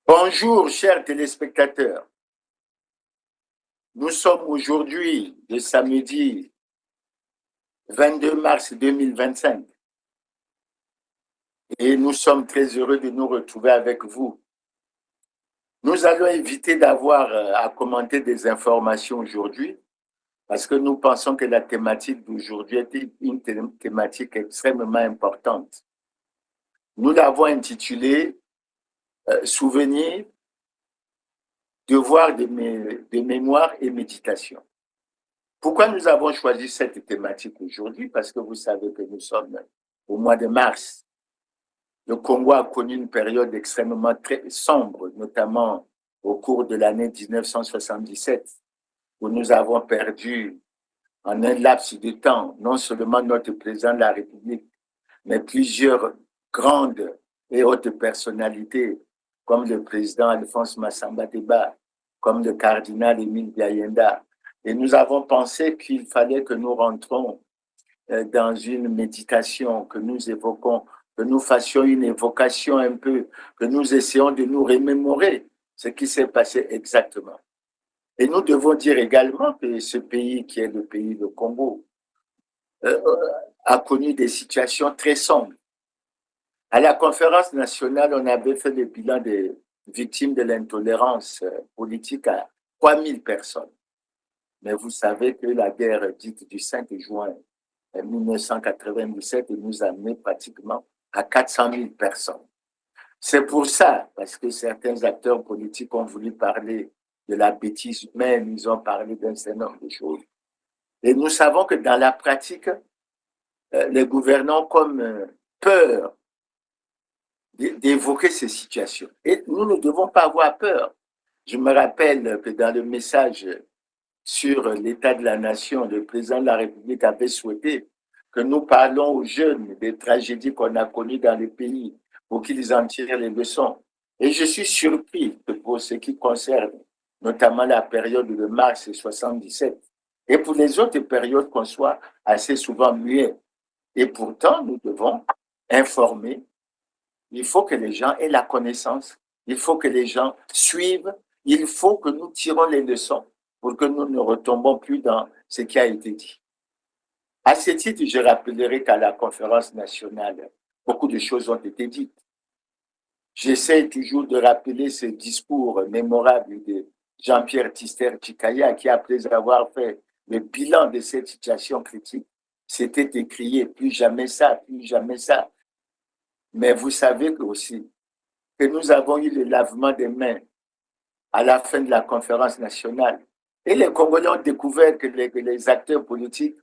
Bonjour, chers téléspectateurs. Nous sommes aujourd'hui, le samedi 22 mars 2025, et nous sommes très heureux de nous retrouver avec vous. Nous allons éviter d'avoir à commenter des informations aujourd'hui, parce que nous pensons que la thématique d'aujourd'hui est une thématique extrêmement importante. Nous l'avons intitulée Souvenirs, devoirs de mémoire et méditation. Pourquoi nous avons choisi cette thématique aujourd'hui? Parce que vous savez que nous sommes au mois de mars. Le Congo a connu une période extrêmement très sombre, notamment au cours de l'année 1977, où nous avons perdu en un laps de temps, non seulement notre président de la République, mais plusieurs grandes et hautes personnalités, comme le président Alphonse Massamba Deba, comme le cardinal Émile Biayenda. Et nous avons pensé qu'il fallait que nous rentrons dans une méditation, que nous évoquons, que nous fassions une évocation un peu, que nous essayons de nous remémorer ce qui s'est passé exactement. Et nous devons dire également que ce pays qui est le pays du Congo a connu des situations très sombres. À la conférence nationale, on avait fait le bilan des victimes de l'intolérance politique à 3000 personnes. Mais vous savez que la guerre dite du 5 juin 1997 nous a amené pratiquement à 400 000 personnes. C'est pour ça, parce que certains acteurs politiques ont voulu parler de la bêtise humaine, ils ont parlé d'un certain nombre de choses. Et nous savons que dans la pratique, les gouvernants ont comme peur d'évoquer ces situations. Et nous ne devons pas avoir peur. Je me rappelle que dans le message sur l'état de la nation, le président de la République avait souhaité que nous parlons aux jeunes des tragédies qu'on a connues dans le pays pour qu'ils en tirent les leçons. Et je suis surpris que pour ce qui concerne notamment la période de mars 77 et pour les autres périodes qu'on soit assez souvent muets. Et pourtant, nous devons informer. Il faut que les gens aient la connaissance. Il faut que les gens suivent. Il faut que nous tirons les leçons pour que nous ne retombons plus dans ce qui a été dit. À ce titre, je rappellerai qu'à la conférence nationale, beaucoup de choses ont été dites. J'essaie toujours de rappeler ce discours mémorable de Jean-Pierre Tister-Tchikaya qui, après avoir fait le bilan de cette situation critique, s'était écrié « plus jamais ça, plus jamais ça ». Mais vous savez aussi que nous avons eu le lavement des mains à la fin de la conférence nationale. Et les Congolais ont découvert que les acteurs politiques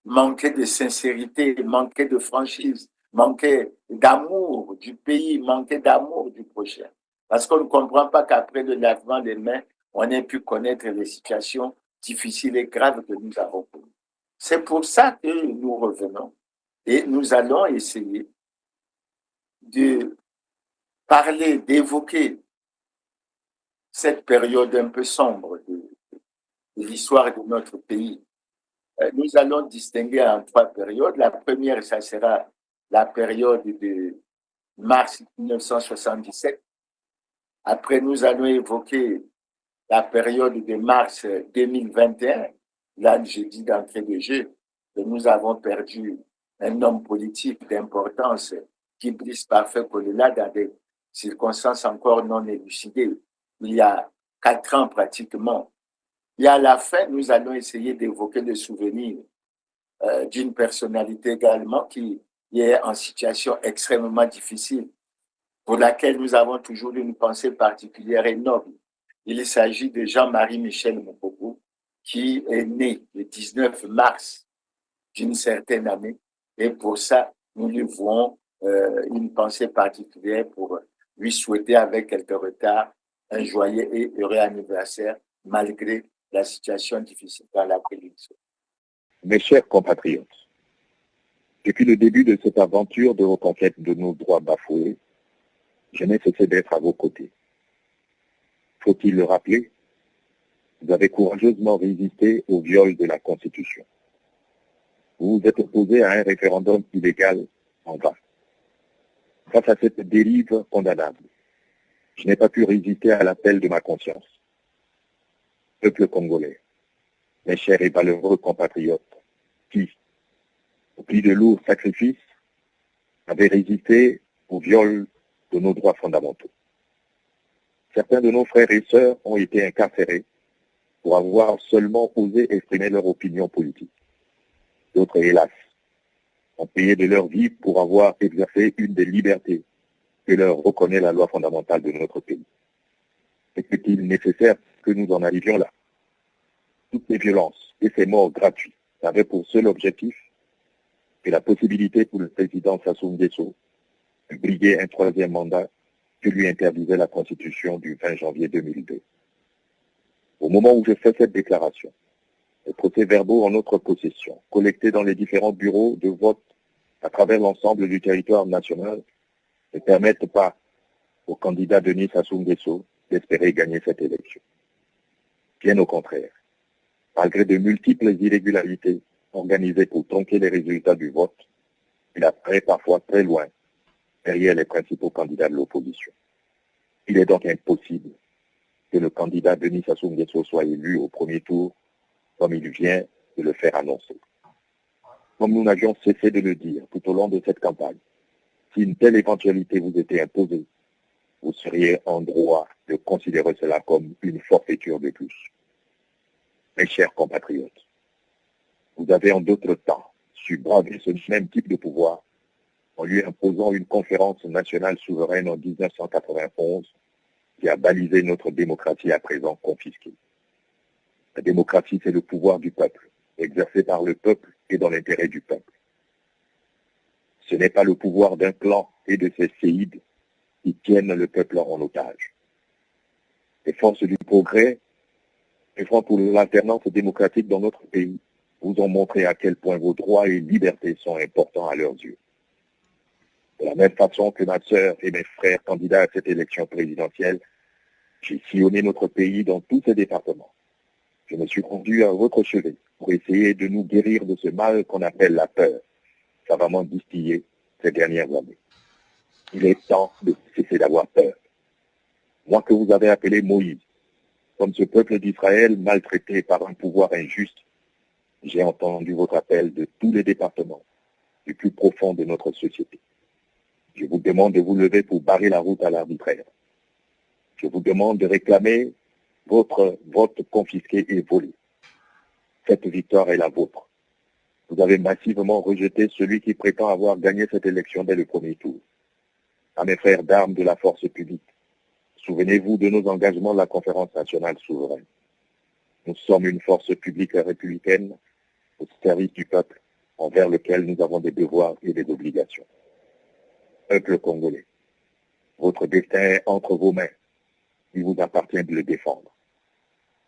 manquaient de sincérité, manquaient de franchise, manquaient d'amour du pays, manquaient d'amour du prochain. Parce qu'on ne comprend pas qu'après le lavement des mains, on ait pu connaître les situations difficiles et graves que nous avons connues. C'est pour ça que nous revenons et nous allons essayer de parler, d'évoquer cette période un peu sombre de l'histoire de notre pays. Nous allons distinguer en trois périodes. La première, ça sera la période de mars 1977. Après, nous allons évoquer la période de mars 2021. Là, je dis d'entrée de jeu que nous avons perdu un homme politique d'importance qui brise parfait Kolela dans des circonstances encore non élucidées. Il y a 4 ans pratiquement. Et à la fin, nous allons essayer d'évoquer le souvenir d'une personnalité également qui est en situation extrêmement difficile, pour laquelle nous avons toujours une pensée particulière et noble. Il s'agit de Jean-Marie Michel Moukoko, qui est né le 19 mars d'une certaine année. Et pour ça, nous lui vouons une pensée particulière pour lui souhaiter avec quelques retards un joyeux et heureux anniversaire, malgré la situation difficile dans laquelle il se trouve. Mes chers compatriotes, depuis le début de cette aventure de reconquête de nos droits bafoués, je n'ai cessé d'être à vos côtés. Faut-il le rappeler? Vous avez courageusement résisté au viol de la Constitution. Vous vous êtes opposé à un référendum illégal en vain. Face à cette dérive condamnable, je n'ai pas pu résister à l'appel de ma conscience. Peuple congolais, mes chers et valeureux compatriotes, qui, au prix de lourds sacrifices, avaient résisté au viol de nos droits fondamentaux. Certains de nos frères et sœurs ont été incarcérés pour avoir seulement osé exprimer leur opinion politique. D'autres, hélas, ont payé de leur vie pour avoir exercé une des libertés que leur reconnaît la loi fondamentale de notre pays. Est-il nécessaire que nous en arrivions là? Toutes ces violences et ces morts gratuites avaient pour seul objectif que la possibilité pour le président Sassou Nguesso de briguer un troisième mandat que lui interdisait la Constitution du 20 janvier 2002. Au moment où je fais cette déclaration, les procès-verbaux en notre possession, collectés dans les différents bureaux de vote à travers l'ensemble du territoire national, ne permettent pas au candidat Denis Sassou Nguesso d'espérer gagner cette élection. Bien au contraire, malgré de multiples irrégularités organisées pour tronquer les résultats du vote, il apparaît parfois très loin derrière les principaux candidats de l'opposition. Il est donc impossible que le candidat Denis Sassou Nguesso soit élu au premier tour comme il vient de le faire annoncer. Comme nous n'avions cessé de le dire tout au long de cette campagne, si une telle éventualité vous était imposée, vous seriez en droit de considérer cela comme une forfaiture de plus. Mes chers compatriotes, vous avez en d'autres temps su braver ce même type de pouvoir en lui imposant une conférence nationale souveraine en 1991 qui a balisé notre démocratie à présent confisquée. La démocratie, c'est le pouvoir du peuple, exercé par le peuple et dans l'intérêt du peuple. Ce n'est pas le pouvoir d'un clan et de ses séides qui tiennent le peuple en otage. Les forces du progrès, les Front pour l'alternance démocratique dans notre pays, vous ont montré à quel point vos droits et libertés sont importants à leurs yeux. De la même façon que ma sœur et mes frères candidats à cette élection présidentielle, j'ai sillonné notre pays dans tous ses départements. Je me suis rendu à votre chevet pour essayer de nous guérir de ce mal qu'on appelle la peur, savamment distillé ces dernières années. Il est temps de cesser d'avoir peur. Moi que vous avez appelé Moïse, comme ce peuple d'Israël maltraité par un pouvoir injuste, j'ai entendu votre appel de tous les départements, du plus profond de notre société. Je vous demande de vous lever pour barrer la route à l'arbitraire. Je vous demande de réclamer votre vote confisqué et volé. Cette victoire est la vôtre. Vous avez massivement rejeté celui qui prétend avoir gagné cette élection dès le premier tour. À mes frères d'armes de la force publique, souvenez-vous de nos engagements de la Conférence nationale souveraine. Nous sommes une force publique républicaine au service du peuple, envers lequel nous avons des devoirs et des obligations. Peuple congolais, votre destin est entre vos mains. Il vous appartient de le défendre.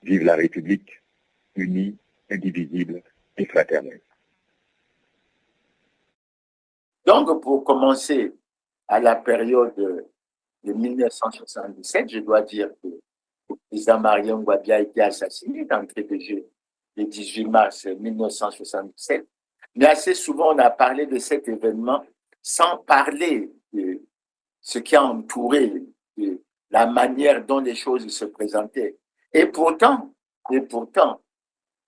Vive la République, unie, indivisible et fraternelle. Donc, pour commencer, à la période de 1977, je dois dire que le président Marien Ngouabi a été assassiné d'entrée de jeu le 18 mars 1977. Mais assez souvent, on a parlé de cet événement sans parler de ce qui a entouré, de la manière dont les choses se présentaient. Et pourtant,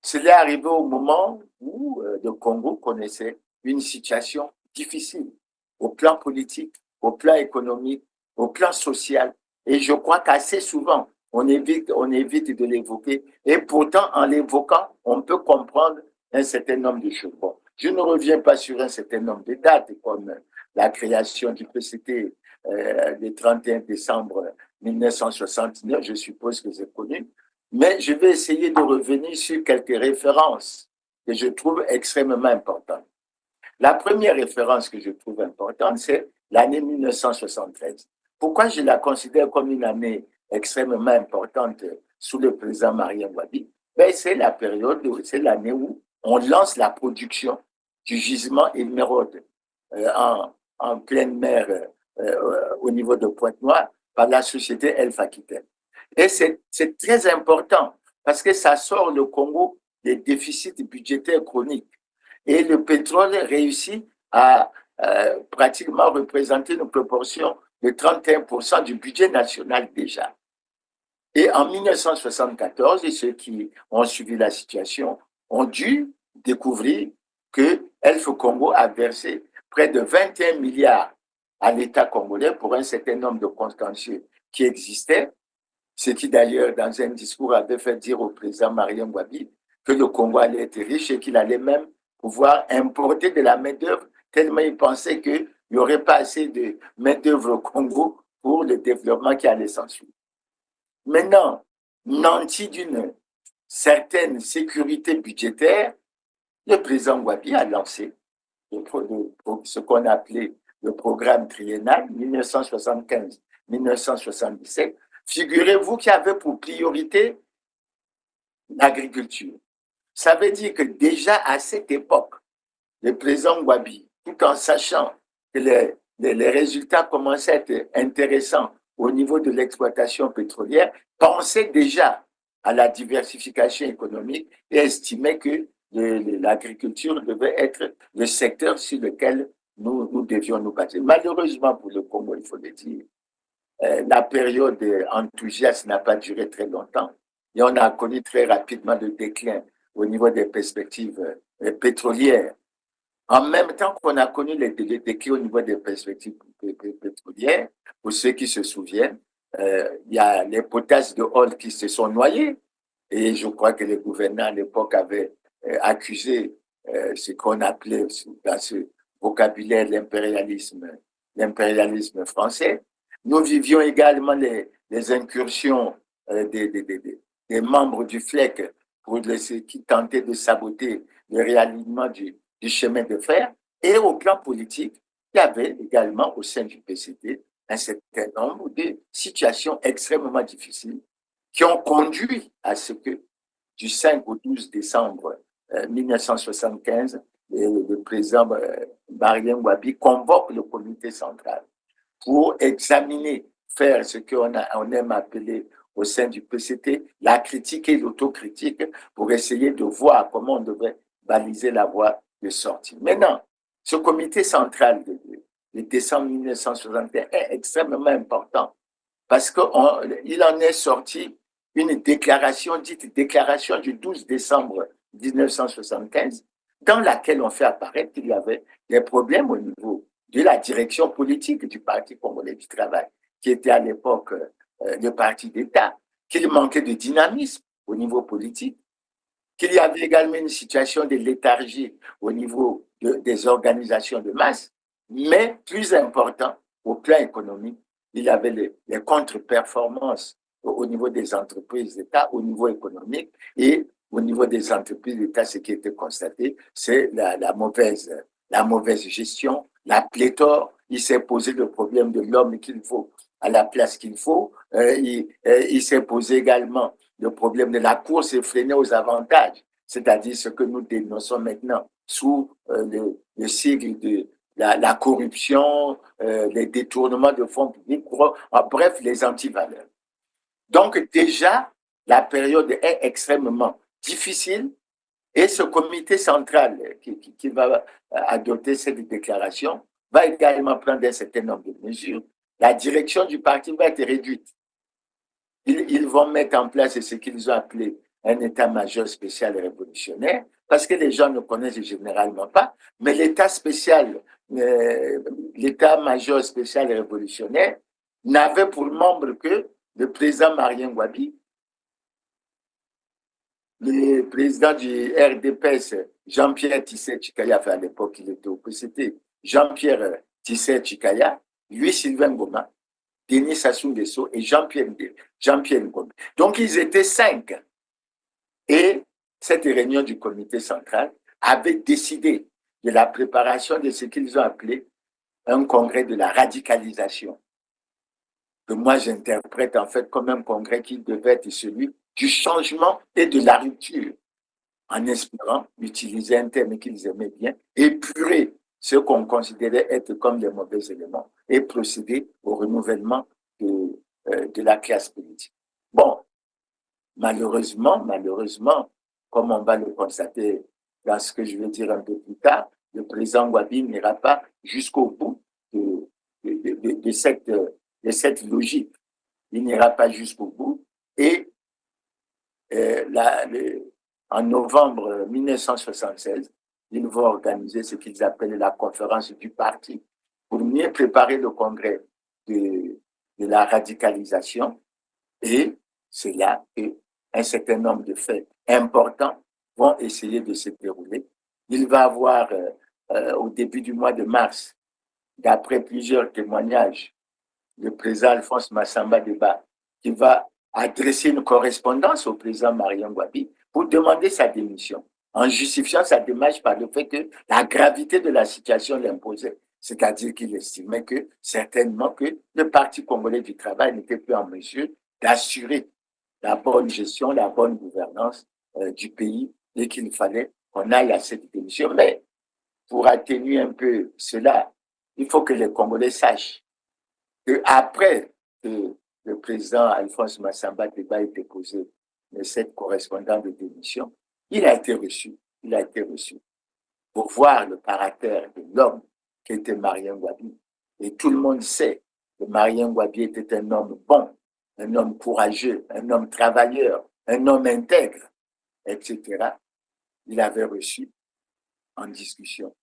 cela est arrivé au moment où le Congo connaissait une situation difficile au plan politique, au plan économique, au plan social. Et je crois qu'assez souvent, on évite de l'évoquer. Et pourtant, en l'évoquant, on peut comprendre un certain nombre de choses. Bon, je ne reviens pas sur un certain nombre de dates, comme la création du PCT le 31 décembre 1969, je suppose que c'est connu. Mais je vais essayer de revenir sur quelques références que je trouve extrêmement importantes. La première référence que je trouve importante, c'est l'année 1973. Pourquoi je la considère comme une année extrêmement importante sous le président Marien Ngouabi? Ben, c'est la période, c'est l'année où on lance la production du gisement Émeraude en pleine mer au niveau de Pointe-Noire par la société Elf Aquitaine. Et c'est très important parce que ça sort le Congo des déficits budgétaires chroniques. Et le pétrole réussit à pratiquement représenter une proportion de 31% du budget national déjà. Et en 1974, et ceux qui ont suivi la situation ont dû découvrir que Elf Congo a versé près de 21 milliards à l'État congolais pour un certain nombre de contentieux qui existaient, ce qui d'ailleurs, dans un discours, avait fait dire au président Marien Ngouabi que le Congo allait être riche et qu'il allait même pouvoir importer de la main-d'œuvre, tellement il pensait qu'il n'y aurait pas assez de main-d'œuvre au Congo pour le développement qui allait s'ensuivre. Maintenant, nanti d'une certaine sécurité budgétaire, le président Ngouabi a lancé ce qu'on appelait le programme triennal 1975-1977. Figurez-vous qu'il y avait pour priorité l'agriculture. Ça veut dire que déjà à cette époque, le président Ngouabi, tout en sachant que les résultats commençaient à être intéressants au niveau de l'exploitation pétrolière, pensait déjà à la diversification économique et estimait que l'agriculture devait être le secteur sur lequel nous devions nous battre. Malheureusement pour le Congo, il faut le dire, la période enthousiaste n'a pas duré très longtemps et on a connu très rapidement le déclin au niveau des perspectives pétrolières. En même temps qu'on a connu les déclins au niveau des perspectives pétrolières, pour ceux qui se souviennent, il y a les potasses de Holt qui se sont noyés. Et je crois que les gouvernants à l'époque avaient accusé ce qu'on appelait dans ce vocabulaire l'impérialisme français. Nous vivions également les incursions des membres du FLEC qui tentaient de saboter le réalignement du chemin de fer. Et au plan politique, il y avait également au sein du PCT un certain nombre de situations extrêmement difficiles qui ont conduit à ce que du 5 au 12 décembre 1975, le président Marien Ngouabi convoque le comité central pour examiner, faire ce qu'on aime appeler au sein du PCT la critique et l'autocritique pour essayer de voir comment on devrait baliser la voie de sortie. Maintenant, ce comité central de décembre 1961 est extrêmement important parce qu'il en est sorti une déclaration dite déclaration du 12 décembre 1975 dans laquelle on fait apparaître qu'il y avait des problèmes au niveau de la direction politique du Parti congolais du travail, qui était à l'époque le parti d'État, qu'il manquait de dynamisme au niveau politique, qu'il y avait également une situation de léthargie au niveau des organisations de masse, mais plus important, au plan économique, il y avait les contre-performances au niveau des entreprises d'État, au niveau économique, et au niveau des entreprises d'État, ce qui était constaté, c'est la mauvaise gestion, la pléthore. Il s'est posé le problème de l'homme qu'il faut à la place qu'il faut. Il s'est posé également le problème de la course effrénée aux avantages, c'est-à-dire ce que nous dénonçons maintenant sous le sigle de la corruption, les détournements de fonds publics, bref, les antivaleurs. Donc déjà, la période est extrêmement difficile et ce comité central qui va adopter cette déclaration va également prendre un certain nombre de mesures. La direction du parti va être réduite. Ils vont mettre en place ce qu'ils ont appelé un état-major spécial révolutionnaire, parce que les gens ne connaissent généralement pas, mais l'état-major spécial révolutionnaire n'avait pour membre que le président Marien Ngouabi, le président du RDPS, Jean-Pierre Tissé-Chikaya, à l'époque il était au PCT, Jean-Pierre Tissé-Chikaya, lui Sylvain Goma, Denis Sassou Nguesso et Jean-Pierre Ngombe. Donc ils étaient 5. Et cette réunion du comité central avait décidé de la préparation de ce qu'ils ont appelé un congrès de la radicalisation, que moi j'interprète en fait comme un congrès qui devait être celui du changement et de la rupture, en espérant utiliser un terme qu'ils aimaient bien, épurer ce qu'on considérait être comme des mauvais éléments et procéder au renouvellement de la classe politique. Bon, malheureusement, comme on va le constater dans ce que je vais dire un peu plus tard, le président Gwabi n'ira pas jusqu'au bout de cette logique. Il n'ira pas jusqu'au bout. Et en novembre 1976, ils vont organiser ce qu'ils appellent la conférence du parti pour mieux préparer le congrès de la radicalisation. Et c'est là qu'un certain nombre de faits importants vont essayer de se dérouler. Il va y avoir, au début du mois de mars, d'après plusieurs témoignages, le président Alphonse Massamba Deba, qui va adresser une correspondance au président Marion Gwabi pour demander sa démission, en justifiant sa démarche par le fait que la gravité de la situation l'imposait. C'est-à-dire qu'il estimait que certainement que le Parti congolais du travail n'était plus en mesure d'assurer la bonne gestion, la bonne gouvernance du pays et qu'il fallait qu'on aille à cette démission. Mais pour atténuer un peu cela, il faut que les Congolais sachent qu'après que le président Alphonse Massamba Deba ait déposé cette correspondance de démission, il a été reçu pour voir le caractère de l'homme qui était Marien Gwabi. Et tout le monde sait que Marien Gwabi était un homme bon, un homme courageux, un homme travailleur, un homme intègre, etc. Il avait reçu en discussion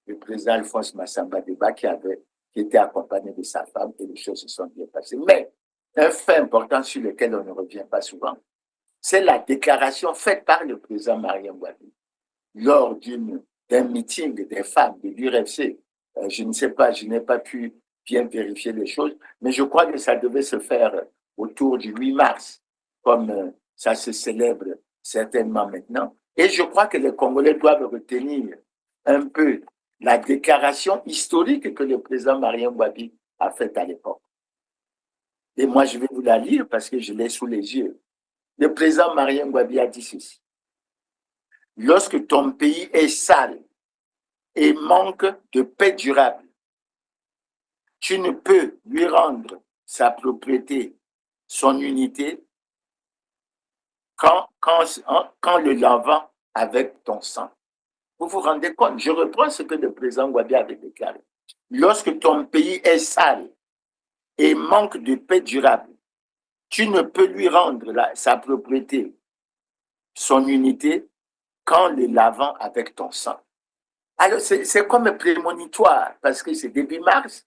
le président Alphonse Massamba Deba qui était accompagné de sa femme et les choses se sont bien passées. Mais un fait important sur lequel on ne revient pas souvent, c'est la déclaration faite par le président Marien Gwabi lors d'un meeting des femmes de l'URFC. Je ne sais pas, je n'ai pas pu bien vérifier les choses, mais je crois que ça devait se faire autour du 8 mars, comme ça se célèbre certainement maintenant. Et je crois que les Congolais doivent retenir un peu la déclaration historique que le président Marien Gwabi a faite à l'époque. Et moi, je vais vous la lire parce que je l'ai sous les yeux. Le président Marien Gwabi a dit ceci. Lorsque ton pays est sale et manque de paix durable, tu ne peux lui rendre sa propriété, son unité, qu'en le lavant avec ton sang. Vous vous rendez compte? Je reprends ce que le président Gwabi avait déclaré. Lorsque ton pays est sale et manque de paix durable, tu ne peux lui rendre sa propriété, son unité, qu'en le lavant avec ton sang. Alors, c'est comme un prémonitoire, parce que c'est début mars,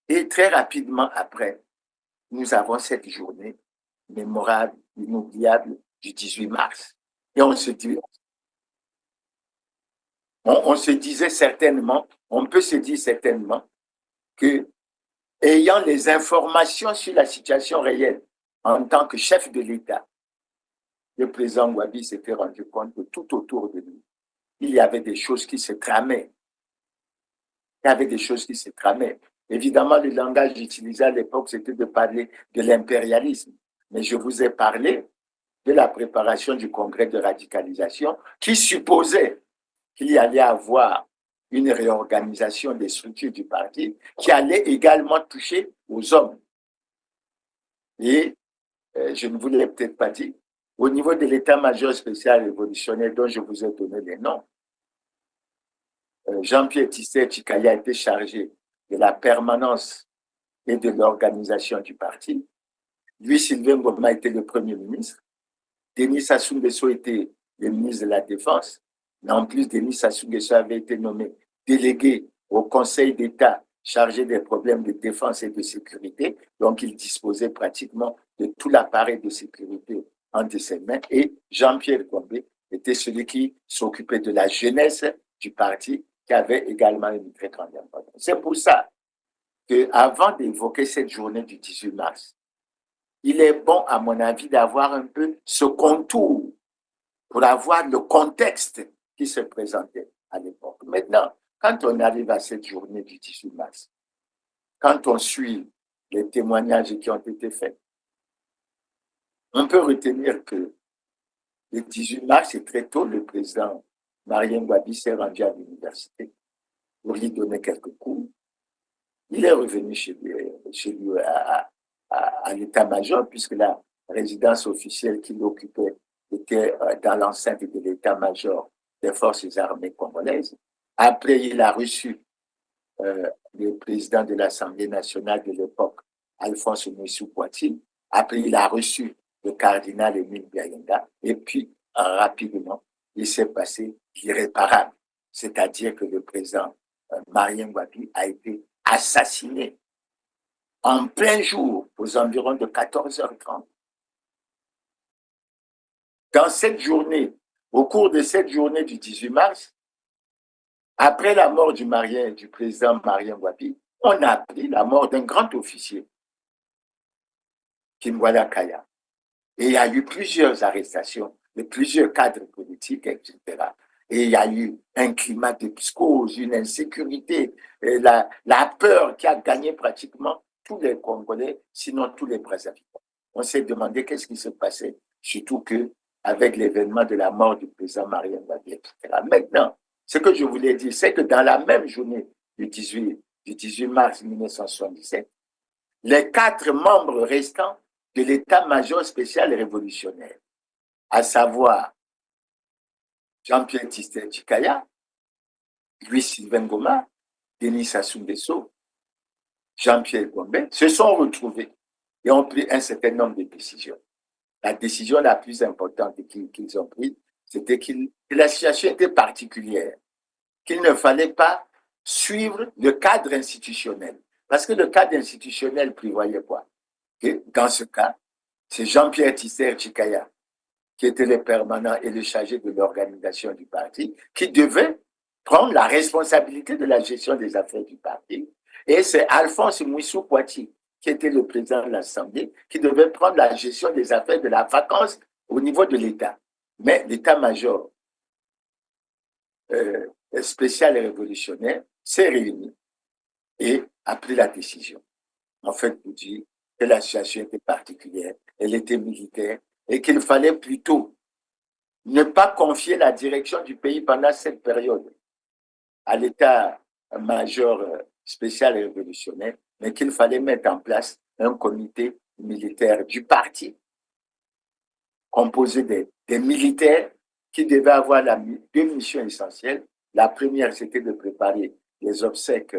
et très rapidement après, nous avons cette journée mémorable, inoubliable du 18 mars. Et on se disait certainement, on peut se dire certainement que, ayant les informations sur la situation réelle en tant que chef de l'État, le président Gwabi s'était rendu compte que tout autour de lui, il y avait des choses qui se tramaient. Évidemment, le langage utilisé à l'époque, c'était de parler de l'impérialisme. Mais je vous ai parlé de la préparation du congrès de radicalisation qui supposait qu'il y allait avoir une réorganisation des structures du parti qui allait également toucher aux hommes. Et je ne vous l'ai peut-être pas dit, au niveau de l'état-major spécial révolutionnaire dont je vous ai donné les noms, Jean-Pierre Tissé Tchikaya a été chargé de la permanence et de l'organisation du parti. Lui, Sylvain Ngoma était le Premier ministre. Denis Sassou Nguesso était le ministre de la Défense. Mais en plus, Denis Sassou Nguesso avait été nommé délégué au Conseil d'État chargé des problèmes de défense et de sécurité. Donc, il disposait pratiquement de tout l'appareil de sécurité entre ses mains. Et Jean-Pierre Gombe était celui qui s'occupait de la jeunesse du parti, qui avait également une très grande importance. C'est pour ça qu'avant d'évoquer cette journée du 18 mars, il est bon, à mon avis, d'avoir un peu ce contour pour avoir le contexte qui se présentait à l'époque. Maintenant, quand on arrive à cette journée du 18 mars, quand on suit les témoignages qui ont été faits, on peut retenir que le 18 mars, c'est très tôt, le président Marien Gwabi s'est rendu à l'université pour lui donner quelques cours. Il est revenu chez lui à l'état-major, puisque là, résidence officielle qu'il occupait était dans l'enceinte de l'état-major des forces armées congolaises. Après, il a reçu le président de l'Assemblée nationale de l'époque, Alphonse Moussou-Poitiers. Après, il a reçu le cardinal Émile Biayenga. Et puis, rapidement, il s'est passé l'irréparable. C'est-à-dire que le président Marien Ngouabi a été assassiné en plein jour, aux environs de 14h30. Dans cette journée, au cours de cette journée du 18 mars, après la mort du président Marien Ngouabi, on a appris la mort d'un grand officier, Kimwala Kaya. Et il y a eu plusieurs arrestations de plusieurs cadres politiques, etc. Et il y a eu un climat de psychose, une insécurité, la peur qui a gagné pratiquement tous les Congolais, sinon tous les Brazzavillais. On s'est demandé qu'est-ce qui se passait, surtout que avec l'événement de la mort du président Marien Ngouabi, etc. Maintenant, ce que je voulais dire, c'est que dans la même journée du 18 mars 1977, les 4 membres restants de l'état-major spécial révolutionnaire, à savoir Jean-Pierre Tisser Tchikaya, Louis-Sylvain Ngoma, Denis Sassou Nguesso, Jean-Pierre Gombe, se sont retrouvés et ont pris un certain nombre de décisions. La décision la plus importante qu'ils ont prise, c'était que la situation était particulière, qu'il ne fallait pas suivre le cadre institutionnel. Parce que le cadre institutionnel prévoyait quoi? Que dans ce cas, c'est Jean-Pierre Tisser Tchikaya, qui était le permanent et le chargé de l'organisation du parti, qui devait prendre la responsabilité de la gestion des affaires du parti. Et c'est Alphonse Moussou-Poitiers, qui était le président de l'Assemblée, qui devait prendre la gestion des affaires de la vacance au niveau de l'État. Mais l'état-major spécial et révolutionnaire s'est réuni et a pris la décision. En fait, pour dire que la situation était particulière, elle était militaire, et qu'il fallait plutôt ne pas confier la direction du pays pendant cette période à l'état-major spécial et révolutionnaire, mais qu'il fallait mettre en place un comité militaire du parti, composé des militaires qui devaient avoir deux missions essentielles. La première, c'était de préparer les obsèques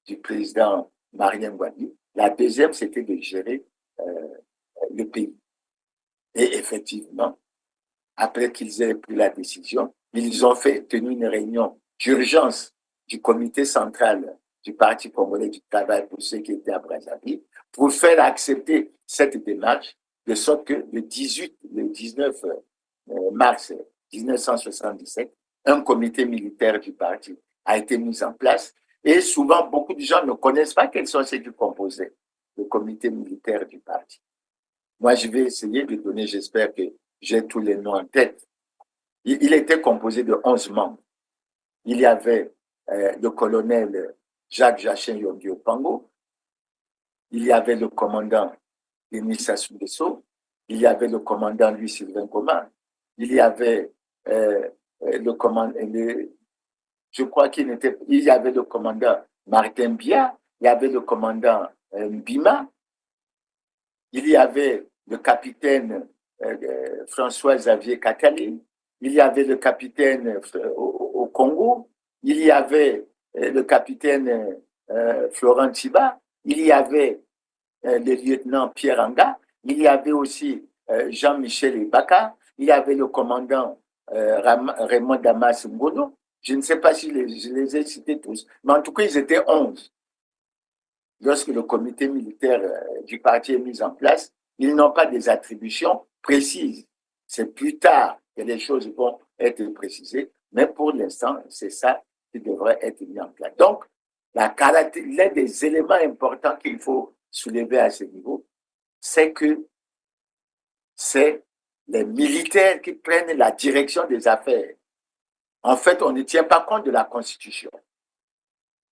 du président Marien Ngouabi. La deuxième, c'était de gérer le pays. Et effectivement, après qu'ils aient pris la décision, ils ont tenu une réunion d'urgence du comité central du Parti congolais du travail pour ceux qui étaient à Brazzaville, pour faire accepter cette démarche, de sorte que le 19 mars 1977, un comité militaire du parti a été mis en place. Et souvent, beaucoup de gens ne connaissent pas quels sont ceux qui composaient le comité militaire du parti. Moi, je vais essayer de donner, j'espère que j'ai tous les noms en tête. Il était composé de 11 membres. Il y avait le colonel Jacques Jachin Yongi Opango, il y avait le commandant Denis Sassou Nguesso, il y avait le commandant Louis-Sylvain Ngoma, il y avait le commandant, je crois il y avait le commandant Martin Bia, il y avait le commandant Mbima, il y avait le capitaine François-Xavier Katali, il y avait le capitaine au Congo, il y avait le capitaine Florent Tiba, il y avait le lieutenant Pierre Anga, il y avait aussi Jean-Michel Ibaka, il y avait le commandant Raymond Damas Ngono. Je ne sais pas si je les ai cités tous, mais en tout cas, ils étaient 11. Lorsque le comité militaire du parti est mis en place, ils n'ont pas des attributions précises. C'est plus tard que les choses vont être précisées, mais pour l'instant, c'est ça qui devrait être mis en place. Donc, l'un des éléments importants qu'il faut soulever à ce niveau, c'est que c'est les militaires qui prennent la direction des affaires. En fait, on ne tient pas compte de la Constitution.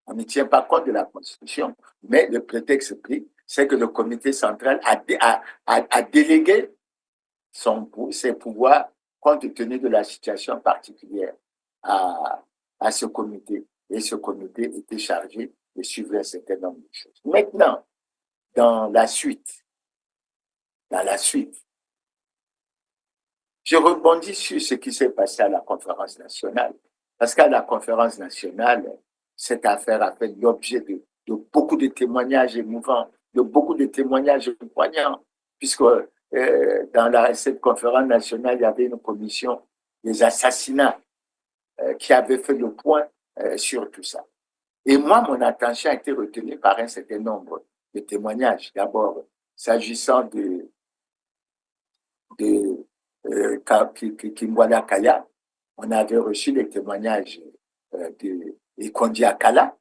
On ne tient pas compte de la Constitution, mais le prétexte pris, c'est que le comité central a délégué ses pouvoirs compte tenu de la situation particulière à ce comité. Et ce comité était chargé de suivre un certain nombre de choses. Maintenant, dans la suite, Je rebondis sur ce qui s'est passé à la conférence nationale. Parce qu'à la conférence nationale, cette affaire a fait l'objet de beaucoup de témoignages émouvants, de beaucoup de témoignages poignants, puisque dans cette conférence nationale, il y avait une commission des assassinats qui avait fait le point sur tout ça. Et moi, mon attention a été retenue par un certain nombre de témoignages. D'abord, s'agissant de Kimwala Kaya, on avait reçu les témoignages de Ikondi Akala,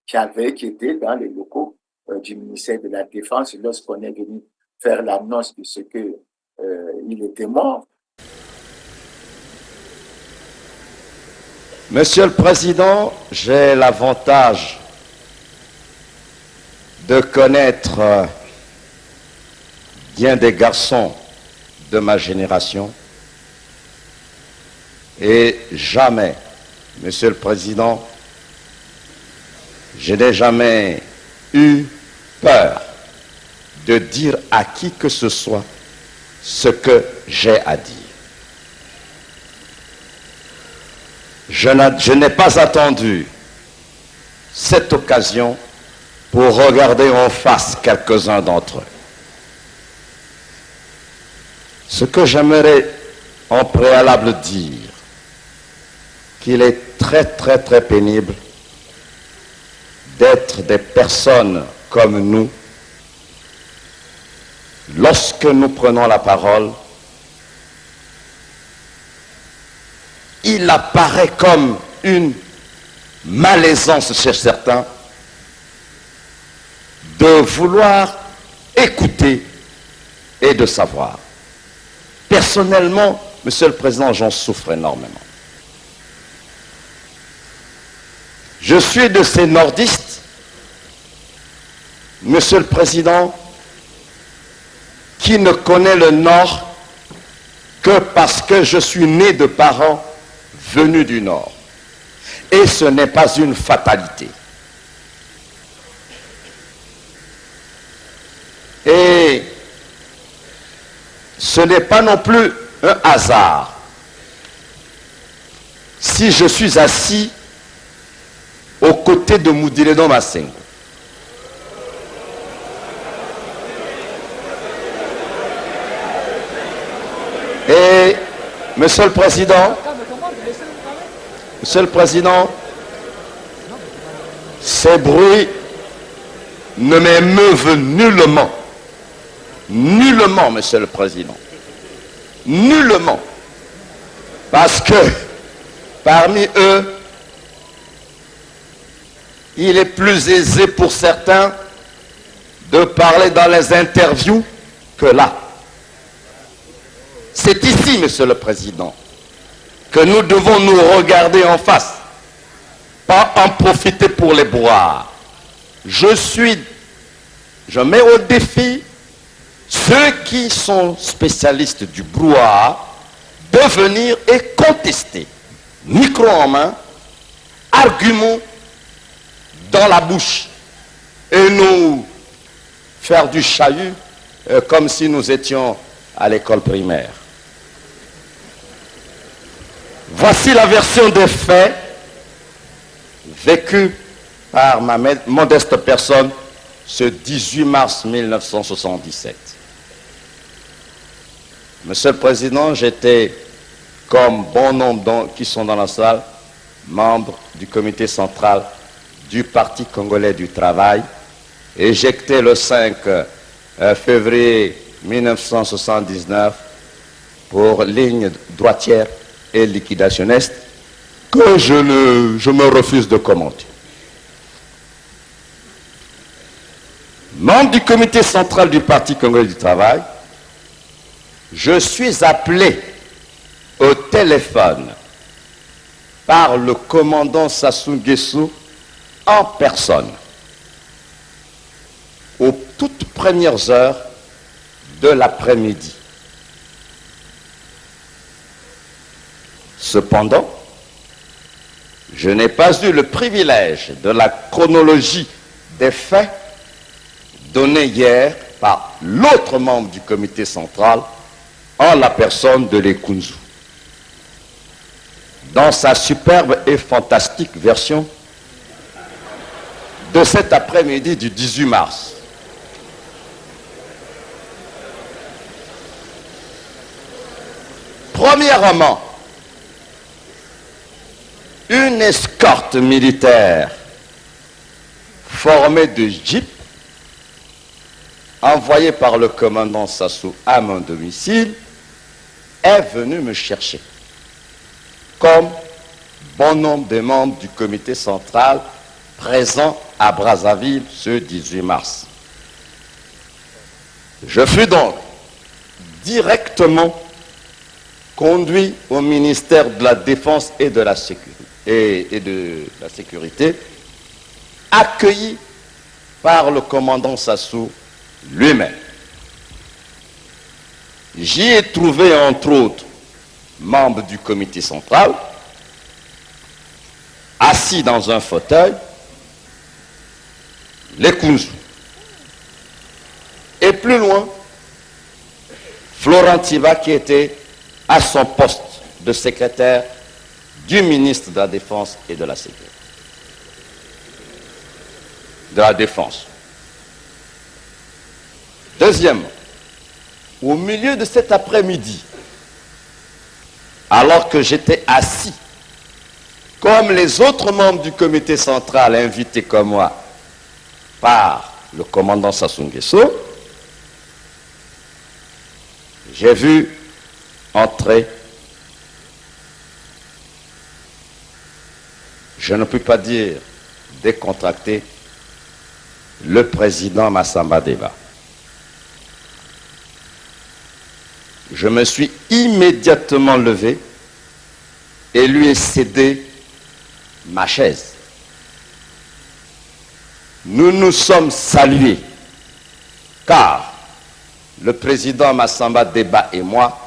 qui était dans les locaux du ministère de la Défense lorsqu'on est venu faire l'annonce de ce qu'il était mort. Monsieur le Président, j'ai l'avantage de connaître bien des garçons de ma génération et jamais, Monsieur le Président, je n'ai jamais eu peur de dire à qui que ce soit ce que j'ai à dire. Je n'ai pas attendu cette occasion pour regarder en face quelques-uns d'entre eux. Ce que j'aimerais en préalable dire, qu'il est très pénible d'être des personnes comme nous, lorsque nous prenons la parole, il apparaît comme une malaisance chez certains de vouloir écouter et de savoir. Personnellement, Monsieur le Président, j'en souffre énormément. Je suis de ces nordistes, Monsieur le Président, qui ne connaît le Nord que parce que je suis né de parents venus du Nord. Et ce n'est pas une fatalité. Et ce n'est pas non plus un hasard si je suis assis aux côtés de Moudiledon Massengo. Et, Monsieur le Président, ces bruits ne m'émeuvent nullement. Nullement, Monsieur le Président. Nullement. Parce que, parmi eux, il est plus aisé pour certains de parler dans les interviews que là. C'est ici, Monsieur le Président, que nous devons nous regarder en face, pas en profiter pour les boire. Je mets au défi ceux qui sont spécialistes du brouhaha de venir et contester, micro en main, arguments dans la bouche, et nous faire du chahut comme si nous étions à l'école primaire. Voici la version des faits vécue par ma modeste personne ce 18 mars 1977. Monsieur le Président, j'étais, comme bon nombre qui sont dans la salle, membre du comité central du Parti congolais du travail, éjecté le 5 février 1979 pour ligne droitière et liquidationniste, que je me refuse de commenter. Membre du comité central du Parti congolais du travail, je suis appelé au téléphone par le commandant Sassou Nguesso en personne aux toutes premières heures de l'après-midi. Cependant, je n'ai pas eu le privilège de la chronologie des faits donnée hier par l'autre membre du comité central, en la personne de Lekunzu. Dans sa superbe et fantastique version de cet après-midi du 18 mars. Premièrement, une escorte militaire formée de jeeps envoyée par le commandant Sassou à mon domicile est venue me chercher, comme bon nombre de membres du comité central présents à Brazzaville ce 18 mars. Je fus donc directement conduit au ministère de la Défense et de la Sécurité, accueilli par le commandant Sassou lui-même. J'y ai trouvé entre autres membres du comité central, assis dans un fauteuil, Lekunzu. Et plus loin, Florent Tiba qui était à son poste de secrétaire du ministre de la Défense et de la Sécurité. De la Défense. Deuxièmement, au milieu de cet après-midi, alors que j'étais assis, comme les autres membres du comité central invités comme moi par le commandant Sassou Nguesso, j'ai vu entrer, je ne peux pas dire décontracté, le président Massamba Deba. Je me suis immédiatement levé et lui ai cédé ma chaise. Nous nous sommes salués, car le président Massamba Deba et moi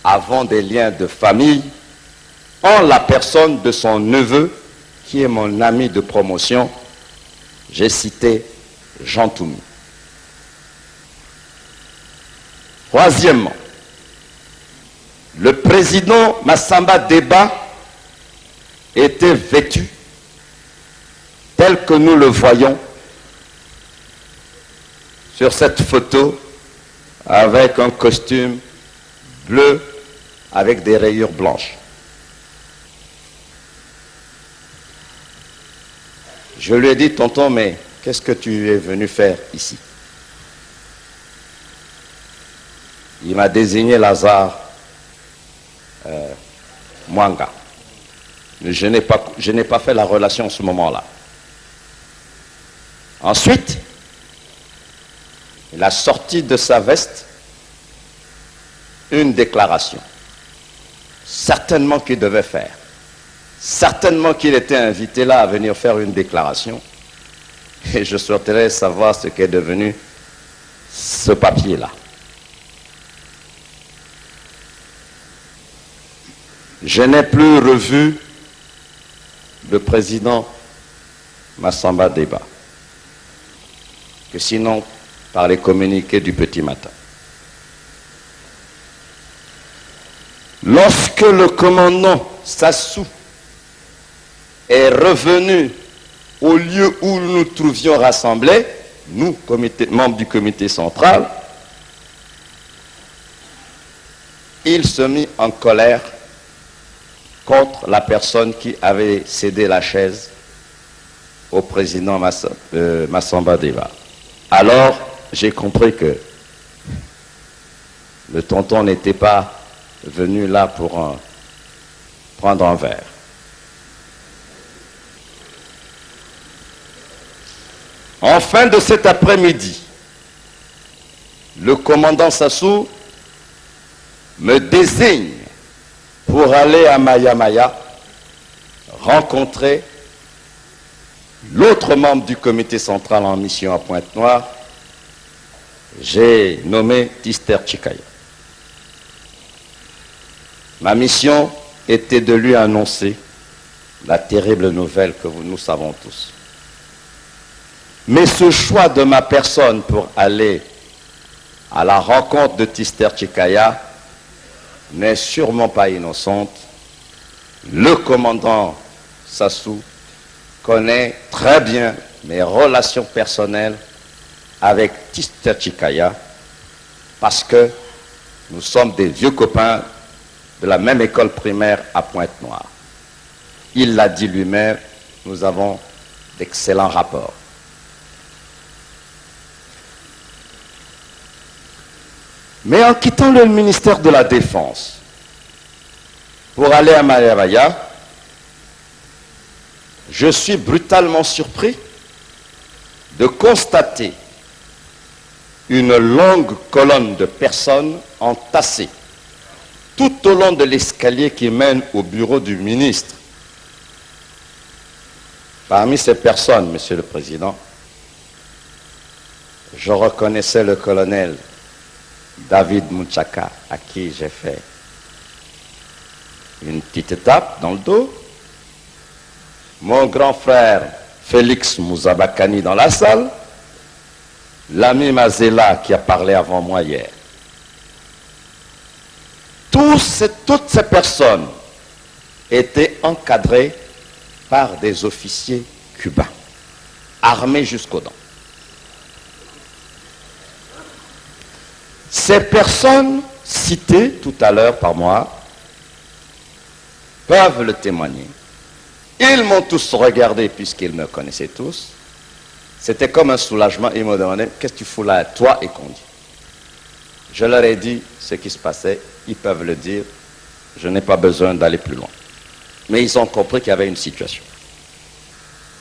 avons des liens de famille en la personne de son neveu, qui est mon ami de promotion. J'ai cité Jean Toumi. Troisièmement, le président Massamba Deba était vêtu tel que nous le voyons sur cette photo, avec un costume bleu avec des rayures blanches. Je lui ai dit, tonton, mais qu'est-ce que tu es venu faire ici? Il m'a désigné Lazare Mwanga. Je n'ai pas fait la relation en ce moment-là. Ensuite, il a sorti de sa veste une déclaration. Certainement qu'il devait faire. Certainement qu'il était invité là à venir faire une déclaration. Et je souhaiterais savoir ce qu'est devenu ce papier-là. Je n'ai plus revu le président Massamba Deba, que sinon par les communiqués du petit matin. Lorsque le commandant Sassou est revenu au lieu où nous nous trouvions rassemblés, nous, membres du comité central, il se mit en colère contre la personne qui avait cédé la chaise au président Massamba Deba. Alors, j'ai compris que le tonton n'était pas venu là pour prendre un verre. En fin de cet après-midi, le commandant Sassou me désigne pour aller à Maya Maya rencontrer l'autre membre du comité central en mission à Pointe-Noire. J'ai nommé Tister Chikaya. Ma mission était de lui annoncer la terrible nouvelle que nous savons tous. Mais ce choix de ma personne pour aller à la rencontre de Tister Chikaya n'est sûrement pas innocente. Le commandant Sassou connaît très bien mes relations personnelles avec Tister Chikaya parce que nous sommes des vieux copains de la même école primaire à Pointe-Noire. Il l'a dit lui-même, nous avons d'excellents rapports. Mais en quittant le ministère de la Défense pour aller à Malavaya, je suis brutalement surpris de constater une longue colonne de personnes entassées tout au long de l'escalier qui mène au bureau du ministre. Parmi ces personnes, Monsieur le Président, je reconnaissais le colonel David Mouchaka, à qui j'ai fait une petite tape dans le dos. Mon grand frère Félix Mouzabakani dans la salle. L'ami Mazela qui a parlé avant moi hier. Toutes ces personnes étaient encadrées par des officiers cubains, armés jusqu'aux dents. Ces personnes citées tout à l'heure par moi peuvent le témoigner. Ils m'ont tous regardé puisqu'ils me connaissaient tous. C'était comme un soulagement. Ils m'ont demandé « Qu'est-ce que tu fous là, toi et Kondi ?» Je leur ai dit ce qui se passait. Ils peuvent le dire. Je n'ai pas besoin d'aller plus loin. Mais ils ont compris qu'il y avait une situation.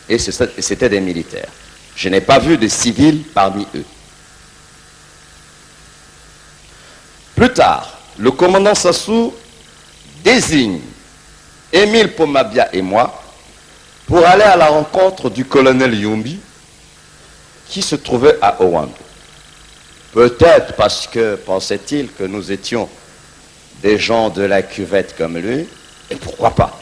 Et c'était des militaires. Je n'ai pas vu de civils parmi eux. Plus tard, le commandant Sassou désigne Émile Pomabia et moi pour aller à la rencontre du colonel Yumbi qui se trouvait à Owando. Peut-être parce que pensait-il que nous étions des gens de la cuvette comme lui, et pourquoi pas.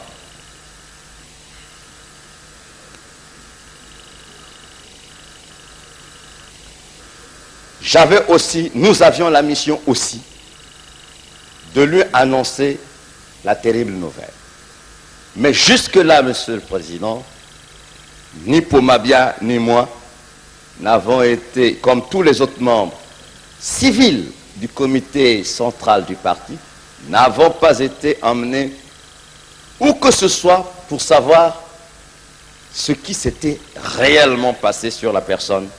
Nous avions la mission aussi de lui annoncer la terrible nouvelle. Mais jusque-là, Monsieur le Président, ni Pomabia ni moi n'avons été, comme tous les autres membres civils du comité central du parti, n'avons pas été emmenés où que ce soit pour savoir ce qui s'était réellement passé sur la personne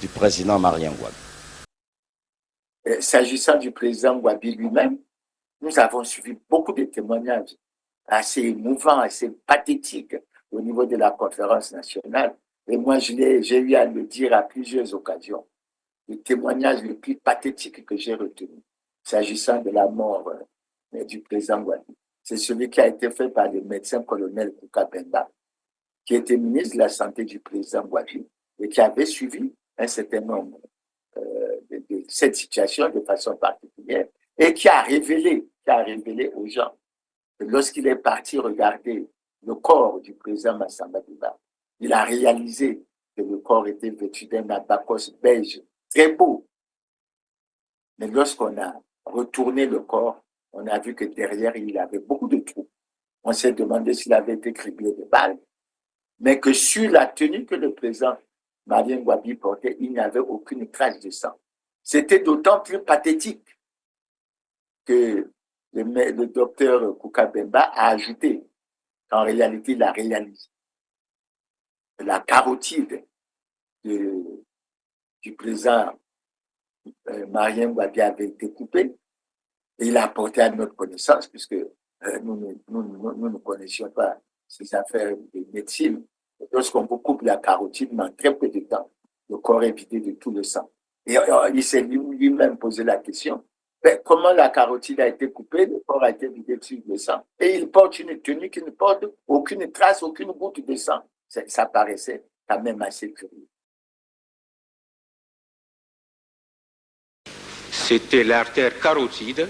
du président Marien Ngouabi. S'agissant du président Ngouabi lui-même, nous avons suivi beaucoup de témoignages assez émouvants, assez pathétiques au niveau de la conférence nationale. Et moi, j'ai eu à le dire à plusieurs occasions. Le témoignage le plus pathétique que j'ai retenu, s'agissant de la mort du président Ngouabi, c'est celui qui a été fait par le médecin colonel Kouka Bemba, qui était ministre de la Santé du président Ngouabi et qui avait suivi un certain nombre de cette situation de façon particulière et qui a révélé aux gens que lorsqu'il est parti regarder le corps du président Massamba Diba, il a réalisé que le corps était vêtu d'un abakos beige très beau. Mais lorsqu'on a retourné le corps, on a vu que derrière, il avait beaucoup de trous. On s'est demandé s'il avait été criblé de balles, mais que sur la tenue que le président Marien Ngouabi portait, il n'y avait aucune trace de sang. C'était d'autant plus pathétique que le docteur Kouka Bemba a ajouté qu'en réalité, il a réalisé la carotide du président Marien Ngouabi avait été coupée et il a apporté à notre connaissance, puisque nous ne connaissions pas ces affaires de médecine. Lorsqu'on vous coupe la carotide, en très peu de temps, le corps est vidé de tout le sang. Et il s'est lui-même posé la question, comment la carotide a été coupée, le corps a été vidé de tout le sang. Et il porte une tenue qui ne porte aucune trace, aucune goutte de sang. Ça paraissait quand même assez curieux. C'était l'artère carotide,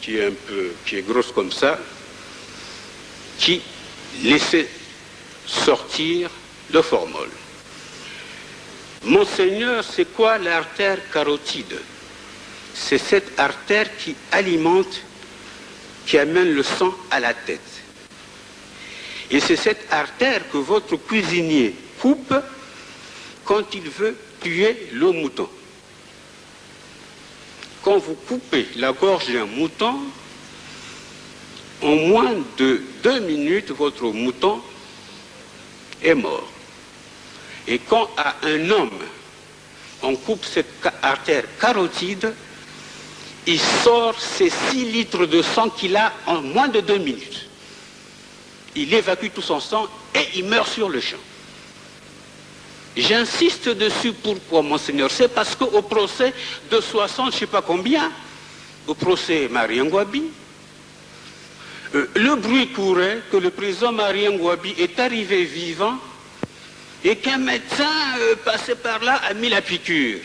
qui est grosse comme ça, qui laissait sortir le formol. Monseigneur, c'est quoi l'artère carotide? c'est cette artère qui alimente, qui amène le sang à la tête. Et c'est cette artère que votre cuisinier coupe quand il veut tuer le mouton. Quand vous coupez la gorge d'un mouton, en moins de 2 minutes, votre mouton est mort. Et quand à un homme, on coupe cette artère carotide, il sort ces 6 litres de sang qu'il a en moins de 2 minutes. Il évacue tout son sang et il meurt sur le champ. J'insiste dessus, pourquoi, monseigneur? C'est parce qu'au procès de 60, je ne sais pas combien, au procès Marien Ngouabi, le bruit courait que le président Marien Ngouabi est arrivé vivant et qu'un médecin passé par là a mis la piqûre.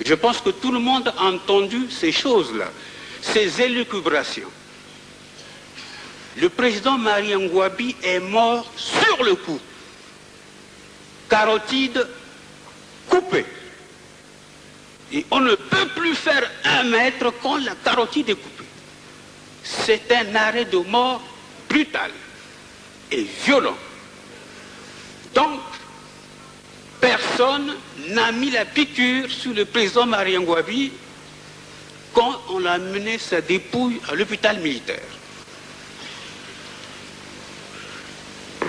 Je pense que tout le monde a entendu ces choses-là, ces élucubrations. Le président Marien Ngouabi est mort sur le coup. Carotide coupée. Et on ne peut plus faire 1 mètre quand la carotide est coupée. C'est un arrêt de mort brutal et violent. Donc, personne n'a mis la piqûre sur le président Marien Ngouabi quand on a mené sa dépouille à l'hôpital militaire.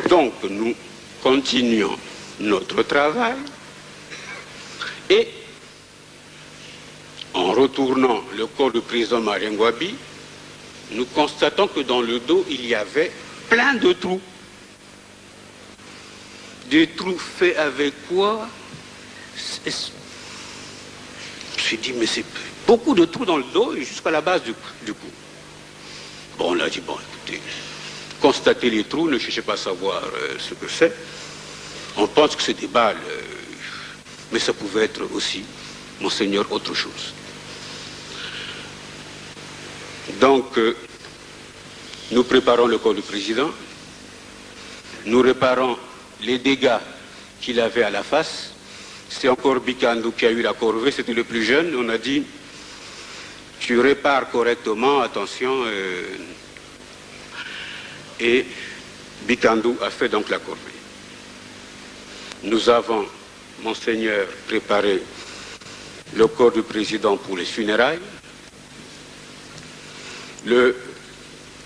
Donc, nous continuons notre travail et en retournant le corps du président Marien Ngouabi, nous constatons que dans le dos, il y avait plein de trous. Des trous faits avec quoi? Je me suis dit, mais c'est beaucoup de trous dans le dos et jusqu'à la base du cou. Bon, on a dit, bon, écoutez, constatez les trous, ne cherchez pas à savoir ce que c'est. On pense que c'est des balles, mais ça pouvait être aussi, monseigneur, autre chose. Donc, nous préparons le corps du président, nous réparons les dégâts qu'il avait à la face. C'est encore Bikandou qui a eu la corvée, c'était le plus jeune. On a dit, tu répares correctement, attention. Et Bikandou a fait donc la corvée. Nous avons, monseigneur, préparé le corps du président pour les funérailles.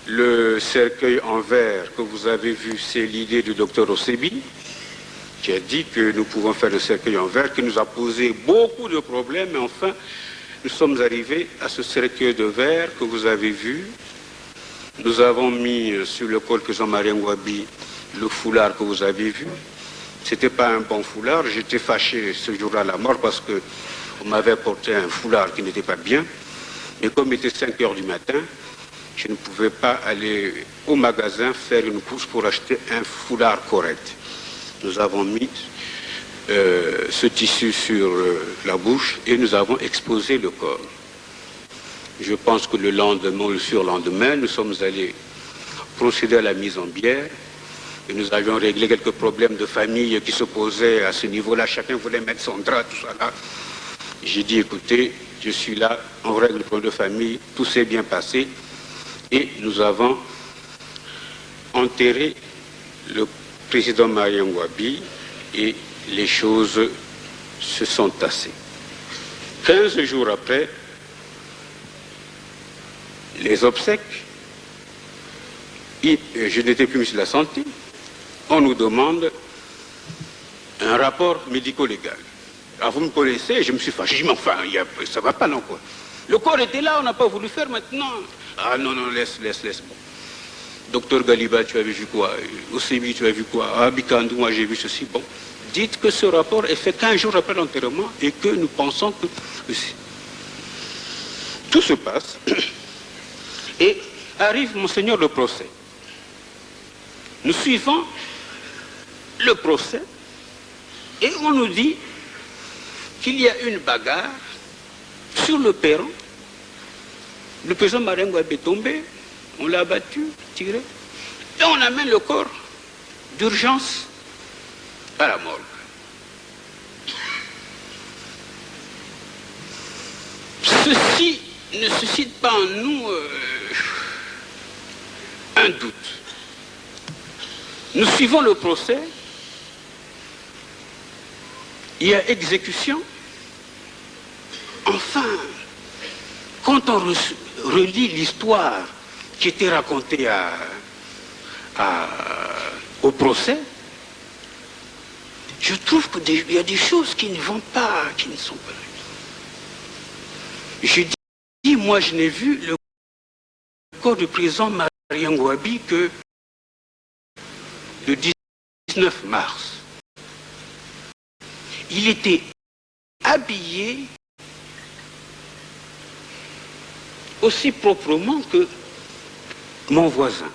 Le cercueil en verre que vous avez vu, c'est l'idée du docteur Osebi, qui a dit que nous pouvons faire le cercueil en verre, qui nous a posé beaucoup de problèmes, mais enfin, nous sommes arrivés à ce cercueil de verre que vous avez vu. Nous avons mis sur le corps de Jean-Marie Ngouabi le foulard que vous avez vu. Ce n'était pas un bon foulard, j'étais fâché ce jour-là à la mort parce qu'on m'avait porté un foulard qui n'était pas bien. Et comme il était 5 heures du matin, je ne pouvais pas aller au magasin faire une course pour acheter un foulard correct. Nous avons mis ce tissu sur la bouche et nous avons exposé le corps. Je pense que le lendemain ou le surlendemain, nous sommes allés procéder à la mise en bière et nous avions réglé quelques problèmes de famille qui se posaient à ce niveau-là. Chacun voulait mettre son drap, tout ça là. J'ai dit, écoutez, je suis là, on règle le problème de famille, tout s'est bien passé. Et nous avons enterré le président Marien Ngouabi et les choses se sont tassées. 15 jours après, les obsèques, je n'étais plus ministre de la Santé, on nous demande un rapport médico-légal. Alors vous me connaissez, je me suis fâché, mais enfin, ça ne va pas non quoi. Le corps était là, on n'a pas voulu faire maintenant. Ah non, non, laisse. Bon. Docteur Galiba, tu as vu quoi? Osebi, tu as vu quoi? Ah, Bikandou, moi j'ai vu ceci. Bon, dites que ce rapport est fait 15 jours après l'enterrement et que nous pensons que... Tout se passe et arrive, monseigneur, le procès. Nous suivons le procès et on nous dit qu'il y a une bagarre sur le perron. Le président Marien Ngouabi est tombé, on l'a abattu, tiré, et on amène le corps d'urgence à la morgue. Ce ceci ne suscite pas en nous un doute. Nous suivons le procès, il y a exécution. Enfin, quand on relit l'histoire qui était racontée au procès, je trouve qu'il y a des choses qui ne vont pas, qui ne sont pas. Je dis, moi je n'ai vu le corps du président Marien Ngouabi que le 19 mars. Il était habillé aussi proprement que mon voisin.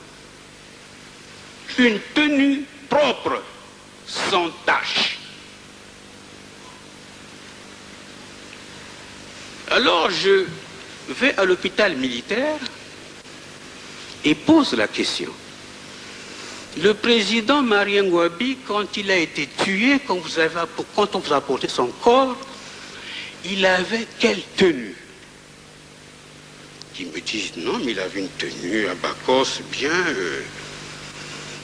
Une tenue propre, sans tache. Alors je vais à l'hôpital militaire et pose la question. Le président Marien Ngouabi, quand il a été tué, quand on vous a apporté son corps, il avait quelle tenue? Ils me disent, non, mais il avait une tenue à Bacos, bien.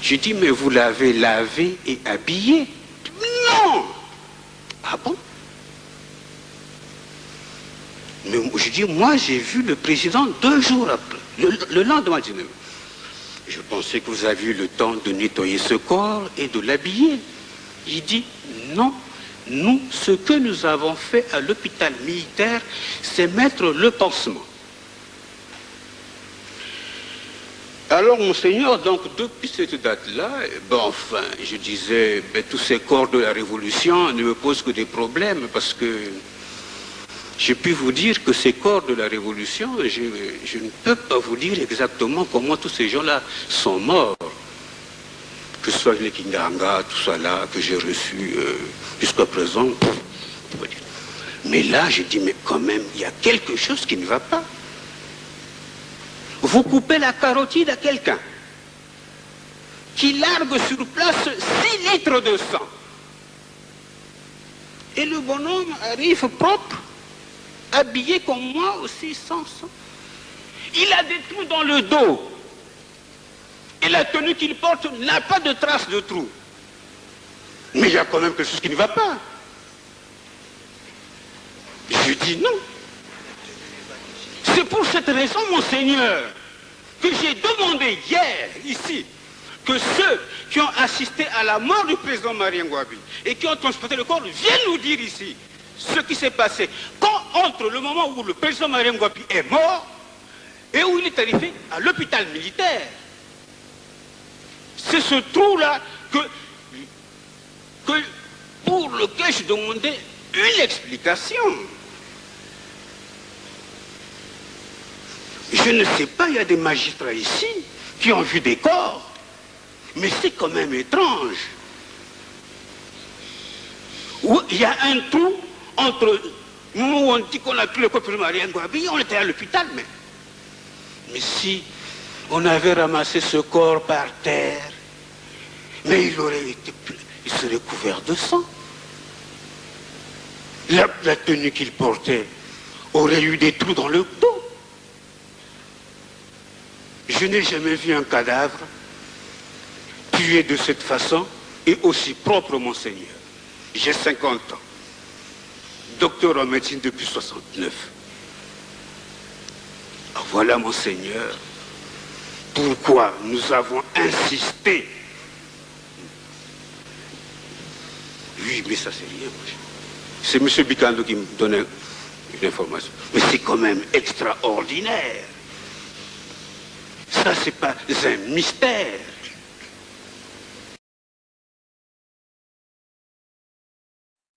Je dis, mais vous l'avez lavé et habillé? Non! Ah bon? Mais je dis, moi j'ai vu le président 2 jours après, le lendemain. Je pensais que vous aviez eu le temps de nettoyer ce corps et de l'habiller. Il dit, non, nous, ce que nous avons fait à l'hôpital militaire, c'est mettre le pansement. Alors, monseigneur, donc, depuis cette date-là, enfin, je disais, tous ces corps de la Révolution ne me posent que des problèmes, parce que j'ai pu vous dire que ces corps de la Révolution, je ne peux pas vous dire exactement comment tous ces gens-là sont morts. Que ce soit les Kinganga, tout ça là, que j'ai reçu jusqu'à présent. Mais là, je dis, mais quand même, il y a quelque chose qui ne va pas. Vous coupez la carotide à quelqu'un qui largue sur place 6 litres de sang. Et le bonhomme arrive propre, habillé comme moi aussi, sans sang. Il a des trous dans le dos. Et la tenue qu'il porte n'a pas de trace de trous. Mais il y a quand même quelque chose qui ne va pas. Je dis non. C'est pour cette raison, monseigneur, que j'ai demandé hier, ici, que ceux qui ont assisté à la mort du président Marien Ngouabi et qui ont transporté le corps viennent nous dire ici ce qui s'est passé. Entre le moment où le président Marien Ngouabi est mort et où il est arrivé à l'hôpital militaire. C'est ce trou-là pour lequel je demandais une explication. Je ne sais pas, il y a des magistrats ici qui ont vu des corps, mais c'est quand même étrange. Où il y a un trou entre nous où on dit qu'on a pris le corps de Marien Ngouabi, on était à l'hôpital, mais si on avait ramassé ce corps par terre, mais il serait couvert de sang. La tenue qu'il portait aurait eu des trous dans le dos. Je n'ai jamais vu un cadavre tué de cette façon et aussi propre, monseigneur. J'ai 50 ans, docteur en médecine depuis 69. Voilà, monseigneur, pourquoi nous avons insisté. Oui, mais ça c'est rien. C'est M. Bikando qui me donnait une information. Mais c'est quand même extraordinaire. Ça, c'est pas un mystère.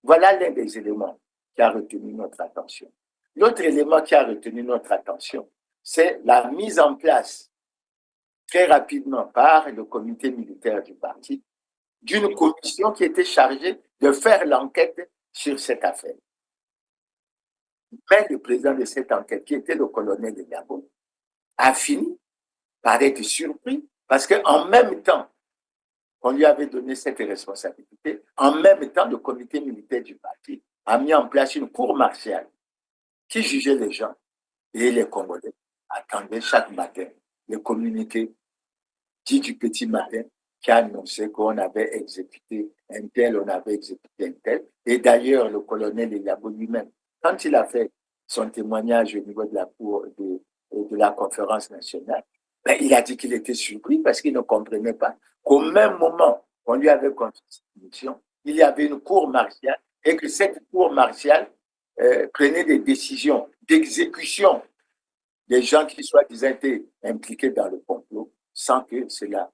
Voilà l'un des éléments qui a retenu notre attention. L'autre élément qui a retenu notre attention, c'est la mise en place très rapidement par le comité militaire du parti d'une commission qui était chargée de faire l'enquête sur cette affaire. Mais le président de cette enquête, qui était le colonel de Gabon, a fini par être surpris parce qu'en même temps qu'on lui avait donné cette responsabilité, en même temps, le comité militaire du parti a mis en place une cour martiale qui jugeait les gens Et les Congolais attendaient chaque matin le communiqué dit du petit matin qui annonçait qu'on avait exécuté un tel, on avait exécuté un tel. Et d'ailleurs, le colonel Eliabo lui-même, quand il a fait son témoignage au niveau de la cour de la conférence nationale, ben, il a dit qu'il était surpris parce qu'il ne comprenait pas qu'au même moment qu'on lui avait confié cette mission, il y avait une cour martiale et que cette cour martiale prenait des décisions d'exécution des gens qui soi-disant étaient impliqués dans le complot sans que cela,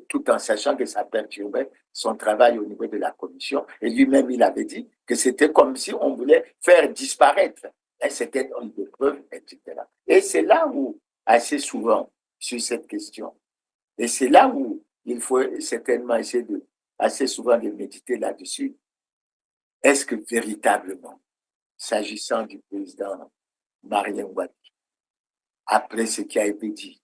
tout en sachant que ça perturbait son travail au niveau de la commission. Et lui-même, il avait dit que c'était comme si on voulait faire disparaître un certain nombre de preuves, etc. Et c'est là où, assez souvent, sur cette question, et c'est là où il faut certainement essayer de, assez souvent de méditer là-dessus, est-ce que véritablement, s'agissant du président Marien Ouattara, après ce qui a été dit,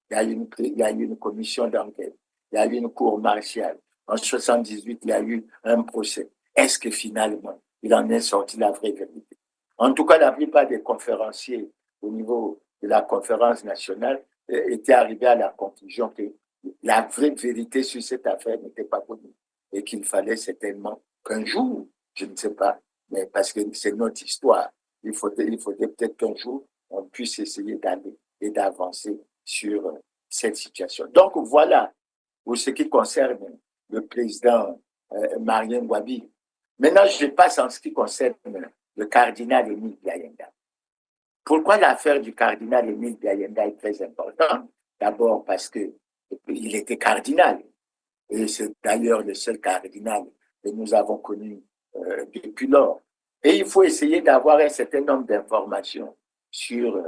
il y a eu une commission d'enquête, il y a eu une cour martiale. En 78, il y a eu un procès. Est-ce que finalement, il en est sorti la vraie vérité? En tout cas, la plupart des conférenciers au niveau de la conférence nationale étaient arrivés à la conclusion que la vraie vérité sur cette affaire n'était pas connue et qu'il fallait certainement qu'un jour, je ne sais pas, mais parce que c'est notre histoire, il faudrait peut-être qu'un jour, on puisse essayer d'aller et d'avancer sur cette situation. Donc voilà, pour ce qui concerne le président Marien Ngouabi. Maintenant, je passe en ce qui concerne le cardinal Émile Biayenda. Pourquoi l'affaire du cardinal Émile Biayenda est très importante? D'abord parce qu'il était cardinal, et c'est d'ailleurs le seul cardinal que nous avons connu depuis lors. Et il faut essayer d'avoir un certain nombre d'informations sur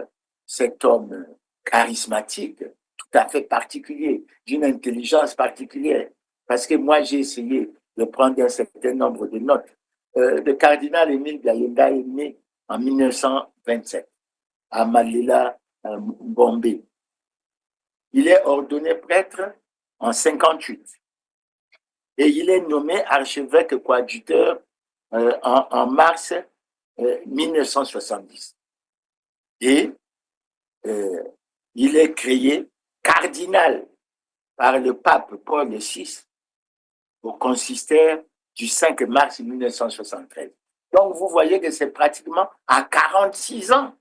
cet homme charismatique, tout à fait particulier, d'une intelligence particulière. Parce que moi, j'ai essayé de prendre un certain nombre de notes. Le cardinal Émile Biayenda est né en 1927 à Malela, Bombay. Il est ordonné prêtre en 58 et il est nommé archevêque coadjuteur en mars 1970. Et il est créé cardinal par le pape Paul VI au consistère du 5 mars 1973. Donc, vous voyez que c'est pratiquement à 46 ans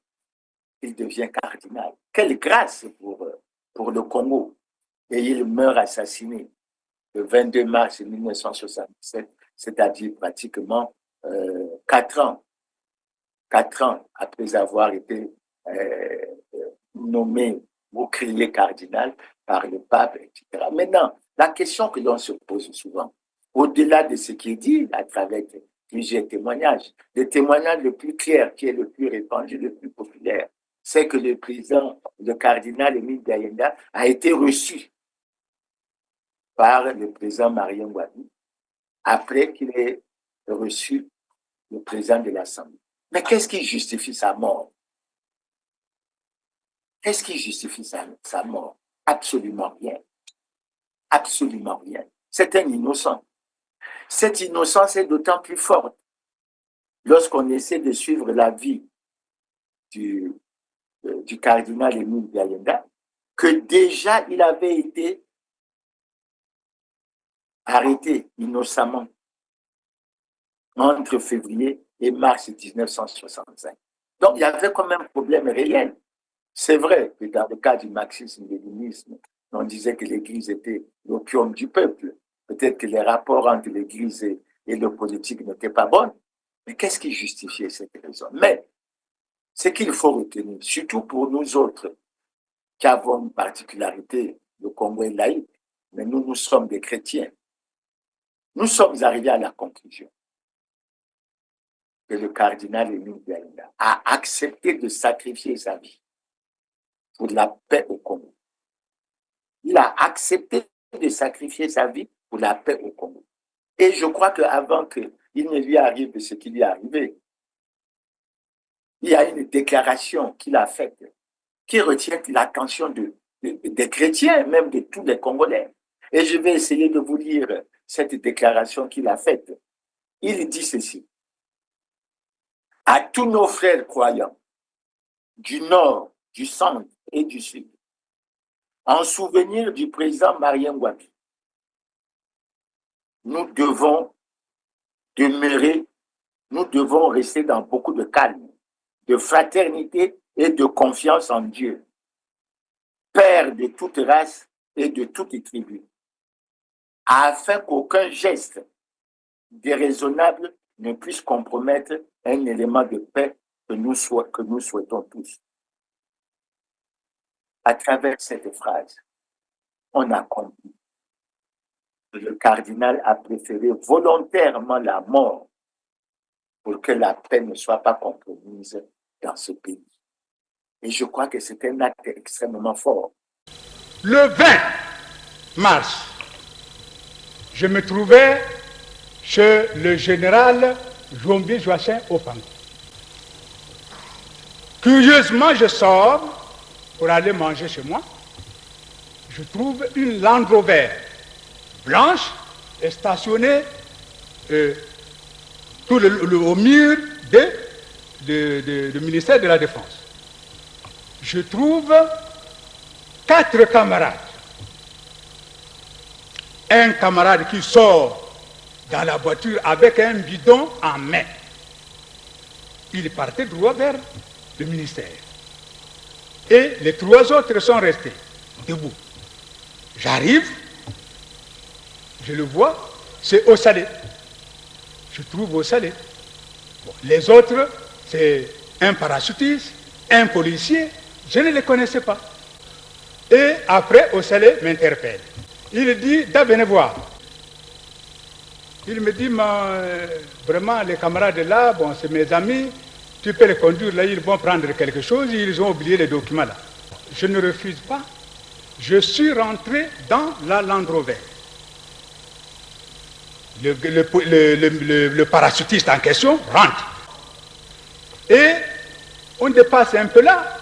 qu'il devient cardinal. Quelle grâce pour le Congo. Et il meurt assassiné le 22 mars 1977, c'est-à-dire pratiquement 4 ans après avoir été nommé ou créé cardinal par le pape, etc. Maintenant, la question que l'on se pose souvent, au-delà de ce qui est dit à travers plusieurs témoignages, le témoignage le plus clair, qui est le plus répandu, le plus populaire, c'est que le président, le cardinal Émile Biayenda, a été reçu par le président Marien Ngouabi après qu'il ait reçu le président de l'Assemblée. Mais qu'est-ce qui justifie sa mort? Qu'est-ce qui justifie sa mort? Absolument rien. Absolument rien. C'est un innocent. Cette innocence est d'autant plus forte lorsqu'on essaie de suivre la vie du cardinal Émile Biayenda, que déjà il avait été arrêté innocemment entre février et mars 1965. Donc, il y avait quand même un problème réel. C'est vrai que dans le cas du marxisme-léninisme, on disait que l'Église était l'opium du peuple. Peut-être que les rapports entre l'Église et le politique n'étaient pas bons. Mais qu'est-ce qui justifiait cette raison? Mais ce qu'il faut retenir, surtout pour nous autres, qui avons une particularité, le Congo est laïque, mais nous sommes des chrétiens. Nous sommes arrivés à la conclusion que le cardinal Émile Biayenda a accepté de sacrifier sa vie pour la paix au Congo. Il a accepté de sacrifier sa vie pour la paix au Congo. Et je crois qu'avant qu'il ne lui arrive ce qui lui est arrivé, il y a une déclaration qu'il a faite qui retient l'attention des chrétiens, même de tous les Congolais. Et je vais essayer de vous lire cette déclaration qu'il a faite. Il dit ceci: à tous nos frères croyants du Nord, du Centre et du Sud, en souvenir du président Marien Ngouabi, nous devons demeurer, nous devons rester dans beaucoup de calme, de fraternité et de confiance en Dieu, Père de toute race et de toute tribu, afin qu'aucun geste déraisonnable ne puisse compromettre un élément de paix que nous souhaitons tous. À travers cette phrase, on a compris que le cardinal a préféré volontairement la mort pour que la paix ne soit pas compromise dans ce pays. Et je crois que c'est un acte extrêmement fort. Le 20 mars, je me trouvais chez le général Jombi Joachim Opang. Curieusement, je sors pour aller manger chez moi. Je trouve une Land Rover blanche stationnée au mur du ministère de la Défense. Je trouve 4 camarades. Un camarade qui sort dans la voiture avec un bidon en main. Il partait droit vers le ministère. Et les 3 autres sont restés debout. J'arrive, je le vois, c'est au Salé. Je trouve au Salé. Bon, les autres, c'est un parachutiste, un policier, je ne les connaissais pas. Et après, au Salé m'interpelle. Il dit, venez voir. Il me dit, vraiment, les camarades là, bon, c'est mes amis, tu peux les conduire là, ils vont prendre quelque chose, ils ont oublié les documents là. Je ne refuse pas. Je suis rentré dans la Land Rover. Le parachutiste en question rentre. Et on dépasse un peu là,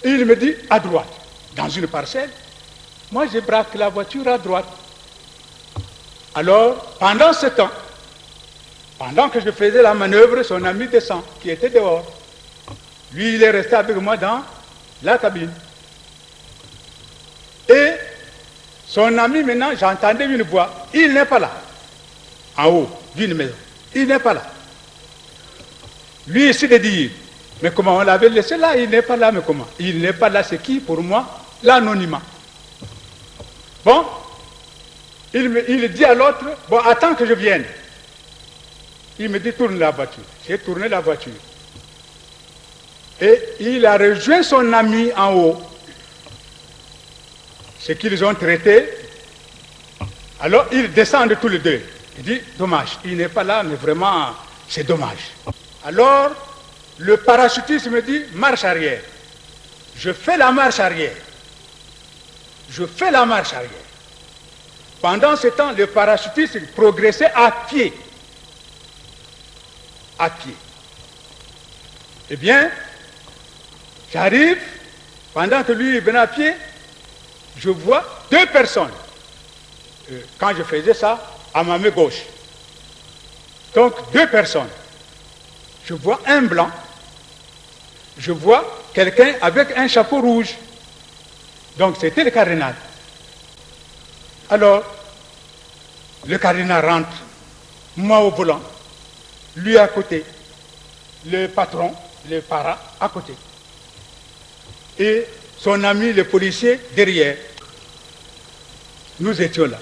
et il me dit, à droite, dans une parcelle. Moi, je braque la voiture à droite. Alors, pendant ce temps, pendant que je faisais la manœuvre, son ami descend, qui était dehors. Lui, il est resté avec moi dans la cabine. Et son ami, maintenant, j'entendais une voix. Il n'est pas là. En haut d'une maison. Il n'est pas là. Lui, ici de dire, mais comment on l'avait laissé là? Il n'est pas là, mais comment? Il n'est pas là, c'est qui pour moi? L'anonymat. Bon, il dit à l'autre, bon, attends que je vienne. Il me dit, tourne la voiture. J'ai tourné la voiture. Et il a rejoint son ami en haut. Ce qu'ils ont traité. Alors, ils descendent tous les deux. Il dit, dommage, il n'est pas là, mais vraiment, c'est dommage. Alors, le parachutiste me dit, marche arrière. Je fais la marche arrière. Je fais la marche arrière. Pendant ce temps, le parachutiste progressait à pied. À pied. Eh bien, j'arrive, pendant que lui venait à pied, je vois 2 personnes. Quand je faisais ça, à ma main gauche. Donc, 2 personnes. Je vois un blanc. Je vois quelqu'un avec un chapeau rouge. Donc, c'était le cardinal. Alors, le cardinal rentre, moi au volant, lui à côté, le patron, le para à côté. Et son ami, le policier, derrière. Nous étions là.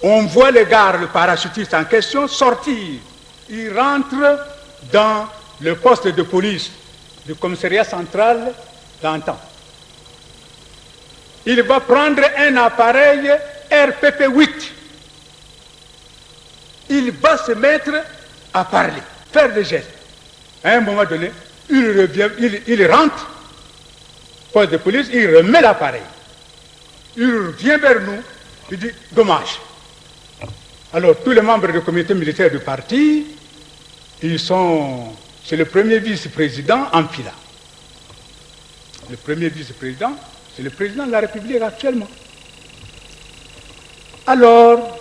On voit le gars, le parachutiste en question, sortir. Il rentre dans le poste de police du commissariat central d'antan. Il va prendre un appareil RPP-8. Il va se mettre à parler, faire des gestes. À un moment donné, il revient, il rentre, poste de police, il remet l'appareil. Il revient vers nous, il dit, dommage. Alors, tous les membres du comité militaire du parti, c'est le premier vice-président en Pila. Le premier vice-président, c'est le président de la République actuellement. Alors,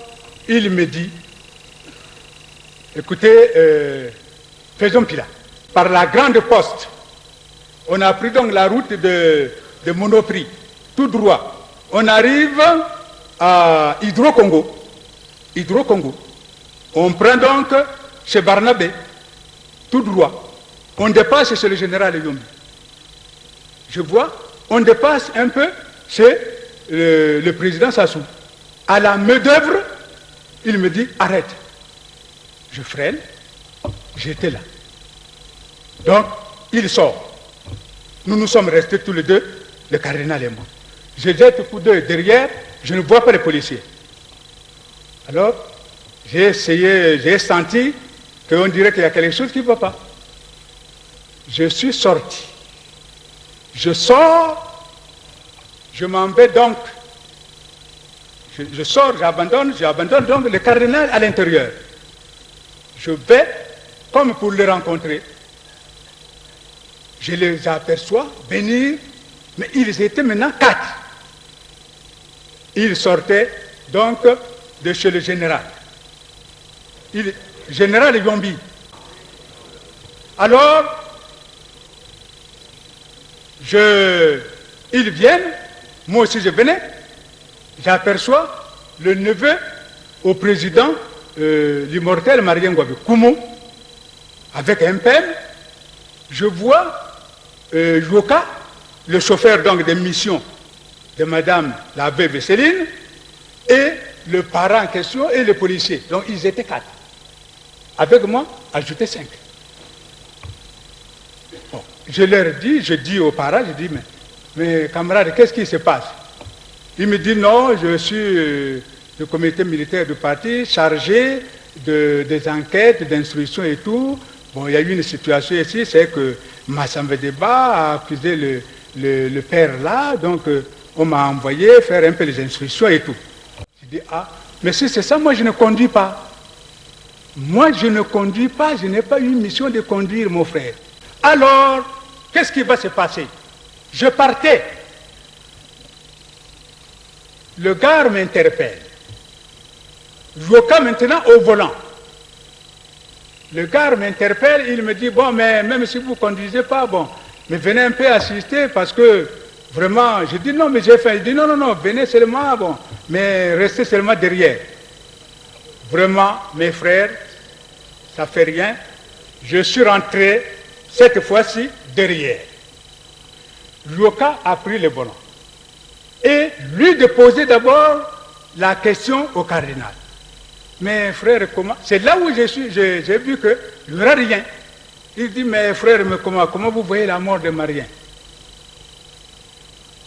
il me dit, écoutez, faisons Pila. Par la grande poste, On a pris donc la route de Monoprix, tout droit. On arrive à Hydro-Congo. Hydro-Congo. On prend donc chez Barnabé, tout droit. On dépasse chez le général Yombi. Je vois, on dépasse un peu chez le président Sassou. À la main-d'œuvre, il me dit arrête. Je freine, j'étais là. Donc, il sort. Nous nous sommes restés tous les deux, le cardinal et moi. Je jette un coup d'œil derrière, je ne vois pas les policiers. Alors, j'ai senti qu'on dirait qu'il y a quelque chose qui ne va pas. Je suis sorti. Je sors, je m'en vais donc. Je sors, j'abandonne donc le cardinal à l'intérieur. Je vais, comme pour le rencontrer. Je les aperçois venir, mais ils étaient maintenant 4. Ils sortaient donc de chez le général. Général Yombi. Alors, ils viennent, moi aussi je venais, j'aperçois le neveu au président, l'immortel Marien Ngouabi, Koumou, avec un père. Je vois Joka, le chauffeur donc des missions de madame la veuve Céline, et le parent en question et le policier. Donc ils étaient 4. Avec moi, ajoutez 5. Bon, je dis aux parents, je dis, mais camarades, qu'est-ce qui se passe? Il me dit non, je suis du comité militaire du parti, chargé des enquêtes, d'instruction et tout. Bon, il y a eu une situation ici, c'est que Massamba Deba a accusé le père là, donc on m'a envoyé faire un peu les instructions et tout. Je dis, ah, mais si c'est ça, moi je ne conduis pas. Moi je ne conduis pas, je n'ai pas eu une mission de conduire, mon frère. Alors, qu'est-ce qui va se passer? Je partais. Le gars m'interpelle. Joka maintenant au volant. Le gars m'interpelle, il me dit, bon, mais même si vous ne conduisez pas, bon, mais venez un peu assister parce que vraiment, je dis non, mais j'ai faim. Il dit non, venez seulement, bon, mais restez seulement derrière. Vraiment, mes frères, ça fait rien. Je suis rentré, cette fois-ci, derrière. Joka a pris le volant. Et lui de poser d'abord la question au cardinal. Mais frère, comment? C'est là où j'ai vu qu'il n'y aura rien. Il dit, mais frère, mais comment vous voyez la mort de Marien?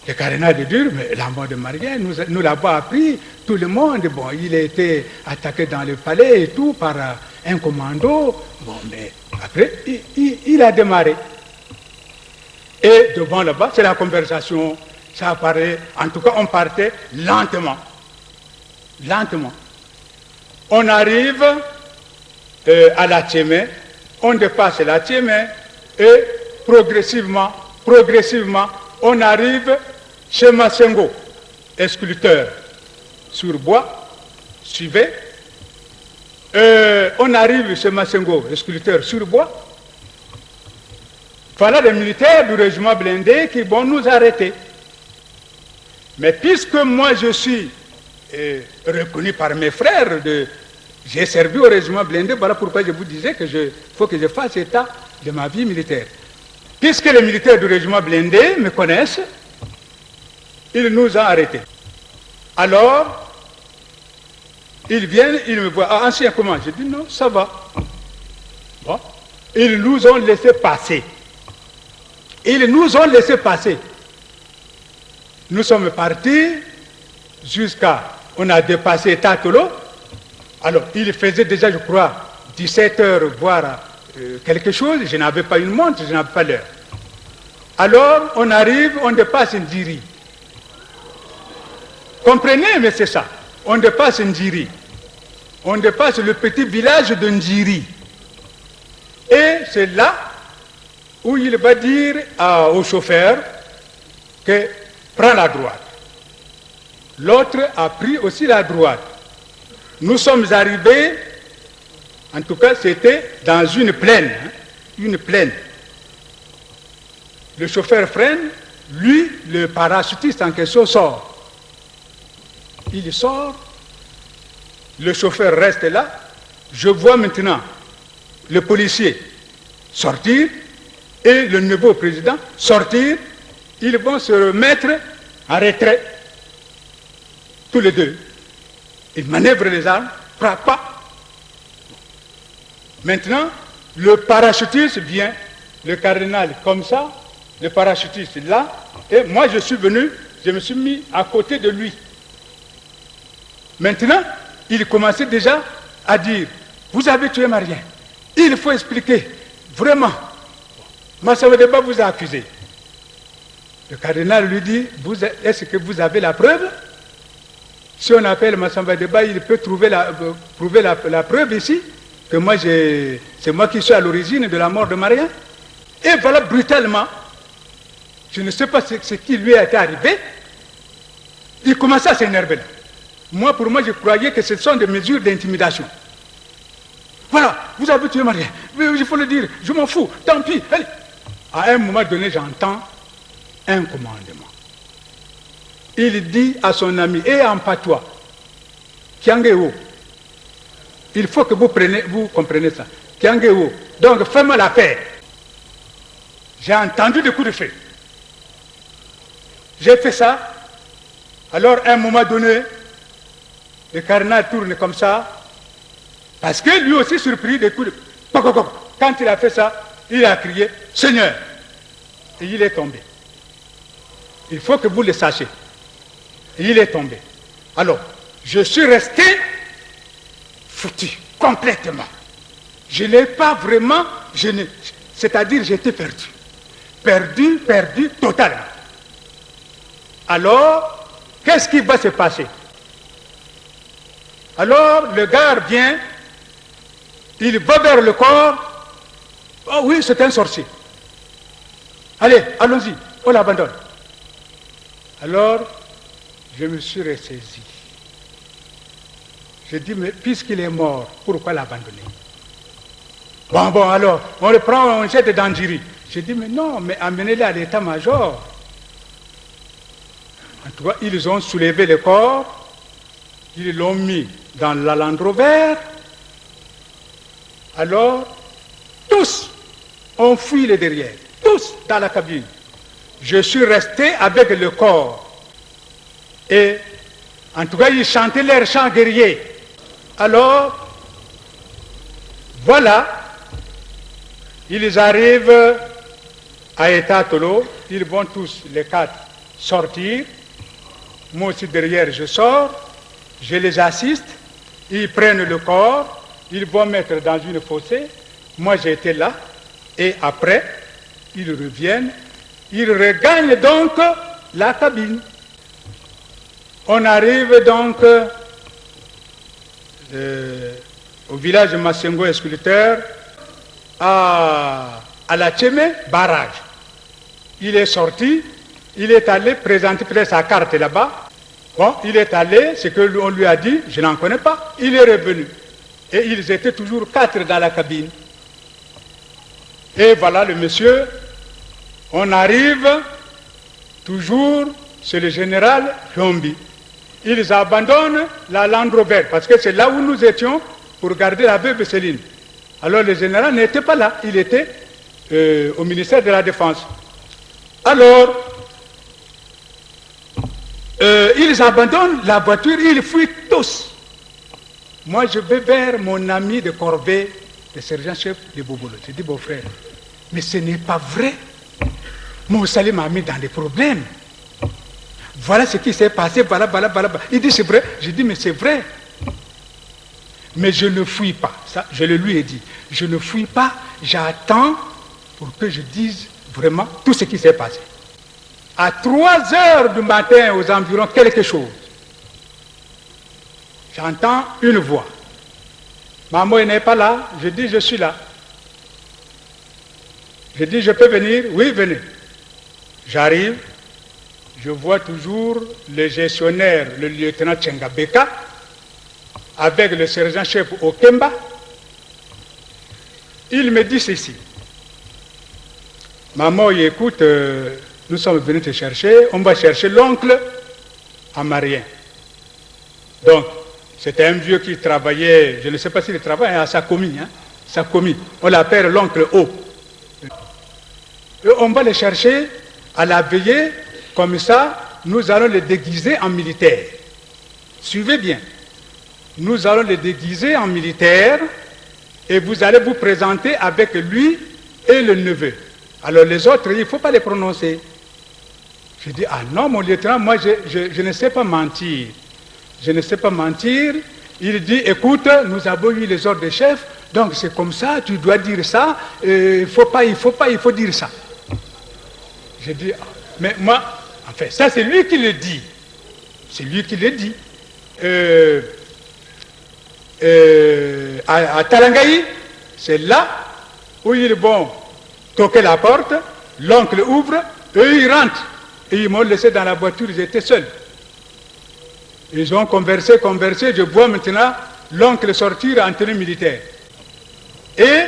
Le cardinal de dire, mais la mort de Marien, nous l'avons appris, tout le monde, bon, il a été attaqué dans le palais et tout par un commando, bon, mais après, il a démarré. Et devant là-bas, c'est la conversation, ça apparaît, en tout cas, on partait lentement. Lentement. On arrive à la Tchémé, on dépasse la Tchémé et progressivement, on arrive chez Massengo, sculpteur sur bois, suivez. On arrive chez Massengo, sculpteur sur bois. Voilà les militaires du régiment blindé qui vont nous arrêter. Mais puisque moi je suis reconnu par mes frères, j'ai servi au régiment blindé, voilà pourquoi je vous disais que faut que je fasse état de ma vie militaire. Puisque les militaires du régiment blindé me connaissent, ils nous ont arrêtés. Alors, ils viennent, ils me voient, ah, ancien comment? Je dis non, ça va. Bon. Ils nous ont laissé passer. Nous sommes partis on a dépassé Tatolo. Alors, il faisait déjà, je crois, 17 heures, voire quelque chose. Je n'avais pas une montre, je n'avais pas l'heure. Alors, on arrive, on dépasse Ndjiri. Comprenez, mais c'est ça. On dépasse Ndjiri. On dépasse le petit village de Ndjiri. Et c'est là où il va dire au chauffeur que prends la droite. L'autre a pris aussi la droite. Nous sommes arrivés, en tout cas c'était dans une plaine. Une plaine. le chauffeur freine, lui, le parachutiste en question sort. Il sort, le chauffeur reste là, je vois maintenant le policier sortir et le nouveau président sortir, ils vont se remettre en retrait, tous les deux. Ils manœuvrent les armes, frappent pas. Maintenant, le parachutiste vient, le cardinal comme ça, le parachutiste là, et moi je suis venu, je me suis mis à côté de lui. Maintenant, il commençait déjà à dire, vous avez tué Marien, il faut expliquer, vraiment, Massamba Deba vous a accusé. Le cardinal lui dit, est-ce que vous avez la preuve? Si on appelle Massamba Deba, il peut prouver la preuve ici, que moi c'est moi qui suis à l'origine de la mort de Marien. Et voilà, brutalement, je ne sais pas ce qui lui a été arrivé, il commençait à s'énerver là. Pour moi, je croyais que ce sont des mesures d'intimidation. Voilà, vous avez tué Marien, il faut le dire, je m'en fous, tant pis. Allez. À un moment donné, j'entends un commandement. Il dit à son ami, et en patois, Kiangeo, il faut que vous compreniez ça. Kiangeo, donc fais-moi la paix. J'ai entendu des coups de feu. J'ai fait ça. Alors, à un moment donné, le cardinal tourne comme ça, parce que lui aussi surpris des coups de feu. Quand il a fait ça, il a crié, Seigneur. Et il est tombé. Il faut que vous le sachiez. Et il est tombé. Alors, je suis resté foutu, complètement. Je n'ai pas vraiment, c'est-à-dire j'étais perdu. Perdu totalement. Alors, qu'est-ce qui va se passer? Alors, le gars vient, il va vers le corps. Oh oui, c'est un sorcier. Allez, allons-y, on l'abandonne. Alors, je me suis ressaisi. J'ai dit, mais puisqu'il est mort, pourquoi l'abandonner? Bon, alors, on le prend, on jette dans Djiri. J'ai dit, mais non, mais amenez-le à l'état-major. En tout cas, ils ont soulevé le corps, ils l'ont mis dans la Land Rover. Alors, tous ont fui le derrière, tous dans la cabine. Je suis resté avec le corps. Et, en tout cas, ils chantaient leur chant guerrier. Alors, voilà, ils arrivent à Etatolo, ils vont tous, les quatre, sortir. Moi aussi derrière, je sors, je les assiste, ils prennent le corps, ils vont mettre dans une fossée. Moi, j'étais là, et après, ils reviennent, ils regagnent donc la cabine. On arrive donc au village de Massengo Esculteur, à la Tchémé, barrage. Il est sorti, il est allé présenter peut-être sa carte là-bas. Bon, il est allé, ce qu'on lui a dit, je n'en connais pas, il est revenu. Et ils étaient toujours 4 dans la cabine. Et voilà le monsieur, on arrive toujours chez le général Chombi. Ils abandonnent la Land Rover, parce que c'est là où nous étions pour garder la veuve Céline. Alors le général n'était pas là, il était au ministère de la Défense. Alors, ils abandonnent la voiture, ils fuient tous. Moi, je vais vers mon ami de corvée, le sergent-chef de Bobolo. Je dis, beau frère, mais ce n'est pas vrai. Moussali m'a mis dans des problèmes. Voilà ce qui s'est passé, voilà. Il dit, c'est vrai. Je dis, mais c'est vrai. Mais je ne fuis pas. Ça, je le lui ai dit. Je ne fuis pas, j'attends pour que je dise vraiment tout ce qui s'est passé. À 3 heures du matin, aux environs, quelque chose. J'entends une voix. Maman n'est pas là. Je dis, je suis là. Je dis, je peux venir? Oui, venez. J'arrive. Je vois toujours le gestionnaire, le lieutenant Tchengabeka, avec le sergent-chef Okemba. Il me dit ceci. maman, écoute, nous sommes venus te chercher, on va chercher l'oncle à Marien. Donc, c'était un vieux qui travaillait, je ne sais pas s'il travaille à Sakomi, hein, Sakomi. On l'appelle l'oncle O. Et on va le chercher à la veillée, comme ça, nous allons le déguiser en militaire. Suivez bien. Nous allons le déguiser en militaire et vous allez vous présenter avec lui et le neveu. Alors les autres, il ne faut pas les prononcer. Je dis, ah non, mon lieutenant, moi je ne sais pas mentir. Je ne sais pas mentir. Il dit, écoute, nous avons eu les ordres des chefs, donc c'est comme ça, tu dois dire ça, il faut dire ça. Je dis, mais moi, en fait, ça c'est lui qui le dit. C'est lui qui le dit. À Talangaï, c'est là où ils vont toquer la porte, l'oncle ouvre, eux ils rentrent. Et ils m'ont laissé dans la voiture, ils étaient seuls. Ils ont conversé, je vois maintenant l'oncle sortir en tenue militaire. Et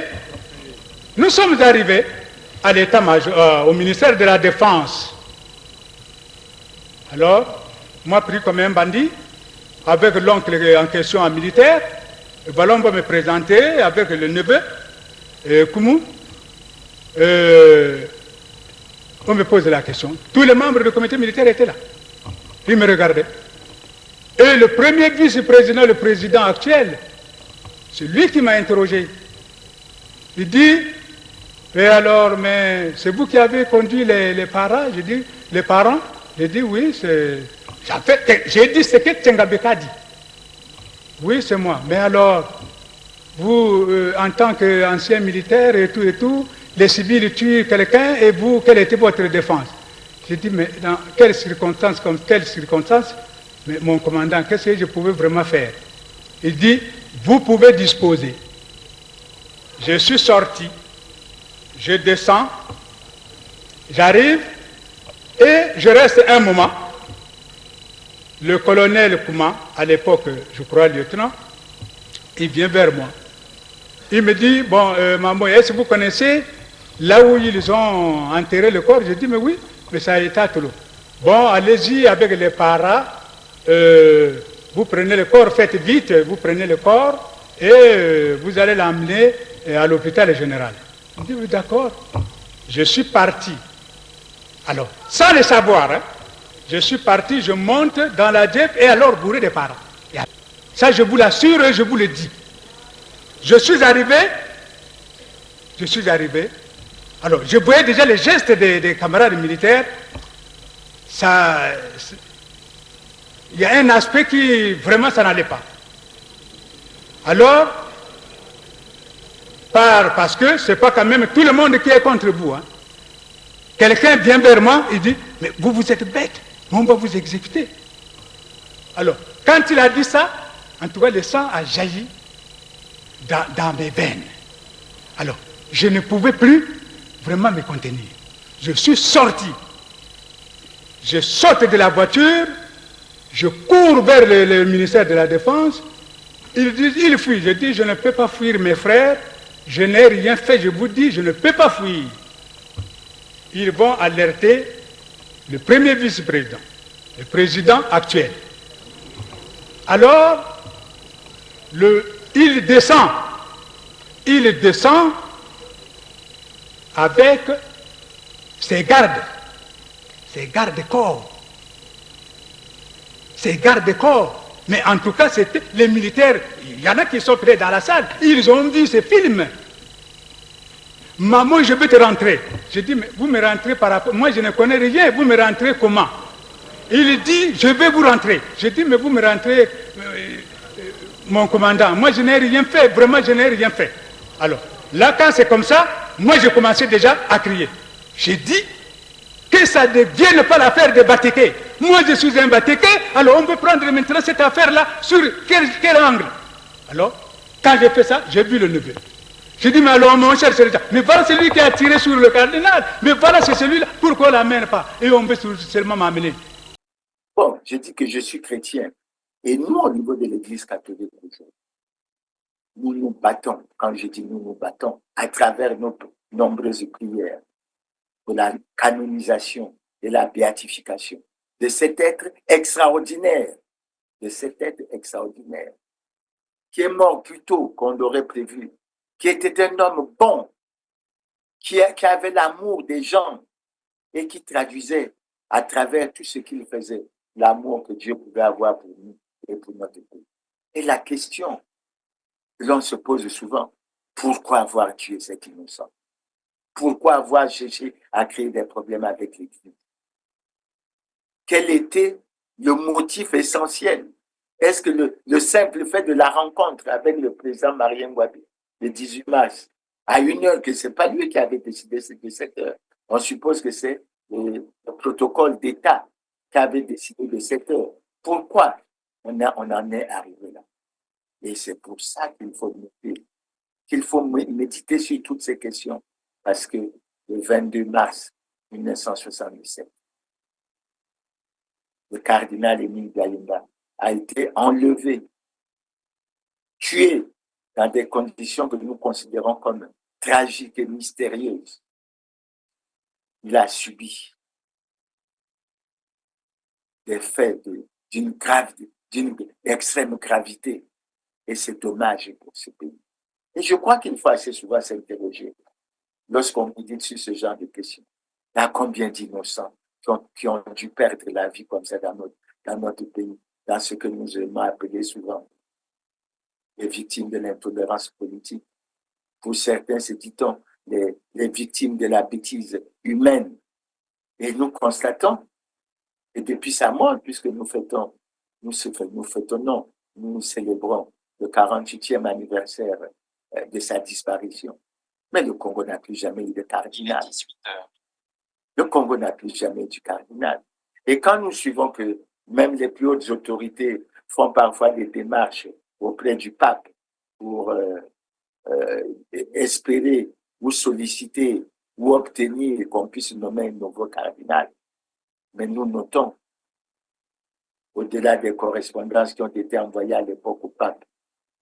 nous sommes arrivés à l'état-major, au ministère de la Défense. Alors, moi pris comme un bandit, avec l'oncle en question en militaire, voilà, on va me présenter avec le neveu, Koumou. On me pose la question. Tous les membres du comité militaire étaient là. Ils me regardaient. Et le premier vice-président, le président actuel, c'est lui qui m'a interrogé. Il dit, et alors, mais c'est vous qui avez conduit les parents? J'ai dit, les parents? J'ai dit, oui, c'est... J'ai dit, c'est que Tchengabeka dit. Oui, c'est moi. Mais alors, vous, en tant qu'ancien militaire et tout, les civils tuent quelqu'un et vous, quelle était votre défense? J'ai dit, mais dans quelles circonstances, comme telles circonstances, mais mon commandant, qu'est-ce que je pouvais vraiment faire? Il dit, vous pouvez disposer. Je suis sorti, je descends, j'arrive et je reste un moment. Le colonel Kouma, à l'époque, je crois, lieutenant, il vient vers moi. Il me dit, bon, maman, est-ce que vous connaissez là où ils ont enterré le corps? Je dis, mais oui, mais ça a été à Toulon. Bon, allez-y avec les paras, vous prenez le corps, faites vite, vous prenez le corps et vous allez l'emmener à l'hôpital général. Je dis, oui, d'accord. Je suis parti. Alors, sans le savoir, hein, je suis parti, je monte dans la Jeep et alors bourré des paras. Ça, je vous l'assure et je vous le dis. Je suis arrivé, alors je voyais déjà les gestes des camarades militaires, ça, il y a un aspect qui, vraiment, ça n'allait pas. Alors, parce que c'est pas quand même tout le monde qui est contre vous. Hein. Quelqu'un vient vers moi, il dit, mais vous êtes bête, on va vous exécuter. Alors, quand il a dit ça, en tout cas, le sang a jailli dans mes veines. Alors, je ne pouvais plus vraiment me contenir. Je suis sorti. Je saute de la voiture, je cours vers le ministère de la Défense. Ils disent, il fuit. Je dis, je ne peux pas fuir mes frères. Je n'ai rien fait, je vous dis, je ne peux pas fuir. Ils vont alerter le premier vice-président, le président actuel. Alors, il descend avec ses gardes-corps. Mais en tout cas, c'était les militaires, il y en a qui sont prêts dans la salle, ils ont vu ces films. Maman, je veux te rentrer. Je dis, mais vous me rentrez par rapport, moi je ne connais rien, vous me rentrez comment? Il dit, je vais vous rentrer. Je dis, mais vous me rentrez, mon commandant, moi je n'ai rien fait, vraiment je n'ai rien fait. Alors, là quand c'est comme ça, moi je commençais déjà à crier. J'ai dit que ça ne devienne pas l'affaire de Batéké. Moi je suis un Batéké, alors on peut prendre maintenant cette affaire-là sur quel angle? Alors, quand j'ai fait ça, j'ai vu le neveu. J'ai dit, mais alors mon cher soldat, mais voilà celui qui a tiré sur le cardinal, mais voilà c'est celui-là, pourquoi on ne l'amène pas? Et on peut seulement m'amener. Bon, je dis que je suis chrétien. Et nous, au niveau de l'Église catholique, nous nous battons, quand je dis nous nous battons, à travers nos nombreuses prières, pour la canonisation et la béatification de cet être extraordinaire, qui est mort plus tôt qu'on l'aurait prévu, qui était un homme bon, qui avait l'amour des gens et qui traduisait à travers tout ce qu'il faisait l'amour que Dieu pouvait avoir pour nous et pour notre pays. Et la question que l'on se pose souvent, pourquoi avoir tué cet innocent? Pourquoi avoir cherché à créer des problèmes avec l'Église? Quel était le motif essentiel? Est-ce que le simple fait de la rencontre avec le président Marien Ngouabi, le 18 mars, à une heure que ce n'est pas lui qui avait décidé de cette heure, on suppose que c'est le protocole d'État qui avait décidé de cette heure. Pourquoi on en est arrivé là? Et c'est pour ça qu'il faut méditer sur toutes ces questions. Parce que le 22 mars 1977, le cardinal Émile Gayenda a été enlevé, tué dans des conditions que nous considérons comme tragiques et mystérieuses. Il a subi des faits d'une extrême gravité et c'est dommage pour ce pays. Et je crois qu'il faut assez souvent s'interroger lorsqu'on médite sur ce genre de questions. Il y a combien d'innocents qui ont dû perdre la vie comme ça dans notre pays, dans ce que nous aimons appeler souvent les victimes de l'intolérance politique. Pour certains, c'est, dit-on, les victimes de la bêtise humaine. Et nous constatons, et depuis sa mort, puisque nous célébrons le 48e anniversaire de sa disparition. Mais le Congo n'a plus jamais eu de cardinal. Le Congo n'a plus jamais eu de cardinal. Et quand nous suivons que même les plus hautes autorités font parfois des démarches auprès du pape pour espérer ou solliciter ou obtenir qu'on puisse nommer un nouveau cardinal, mais nous notons, au-delà des correspondances qui ont été envoyées à l'époque au pape,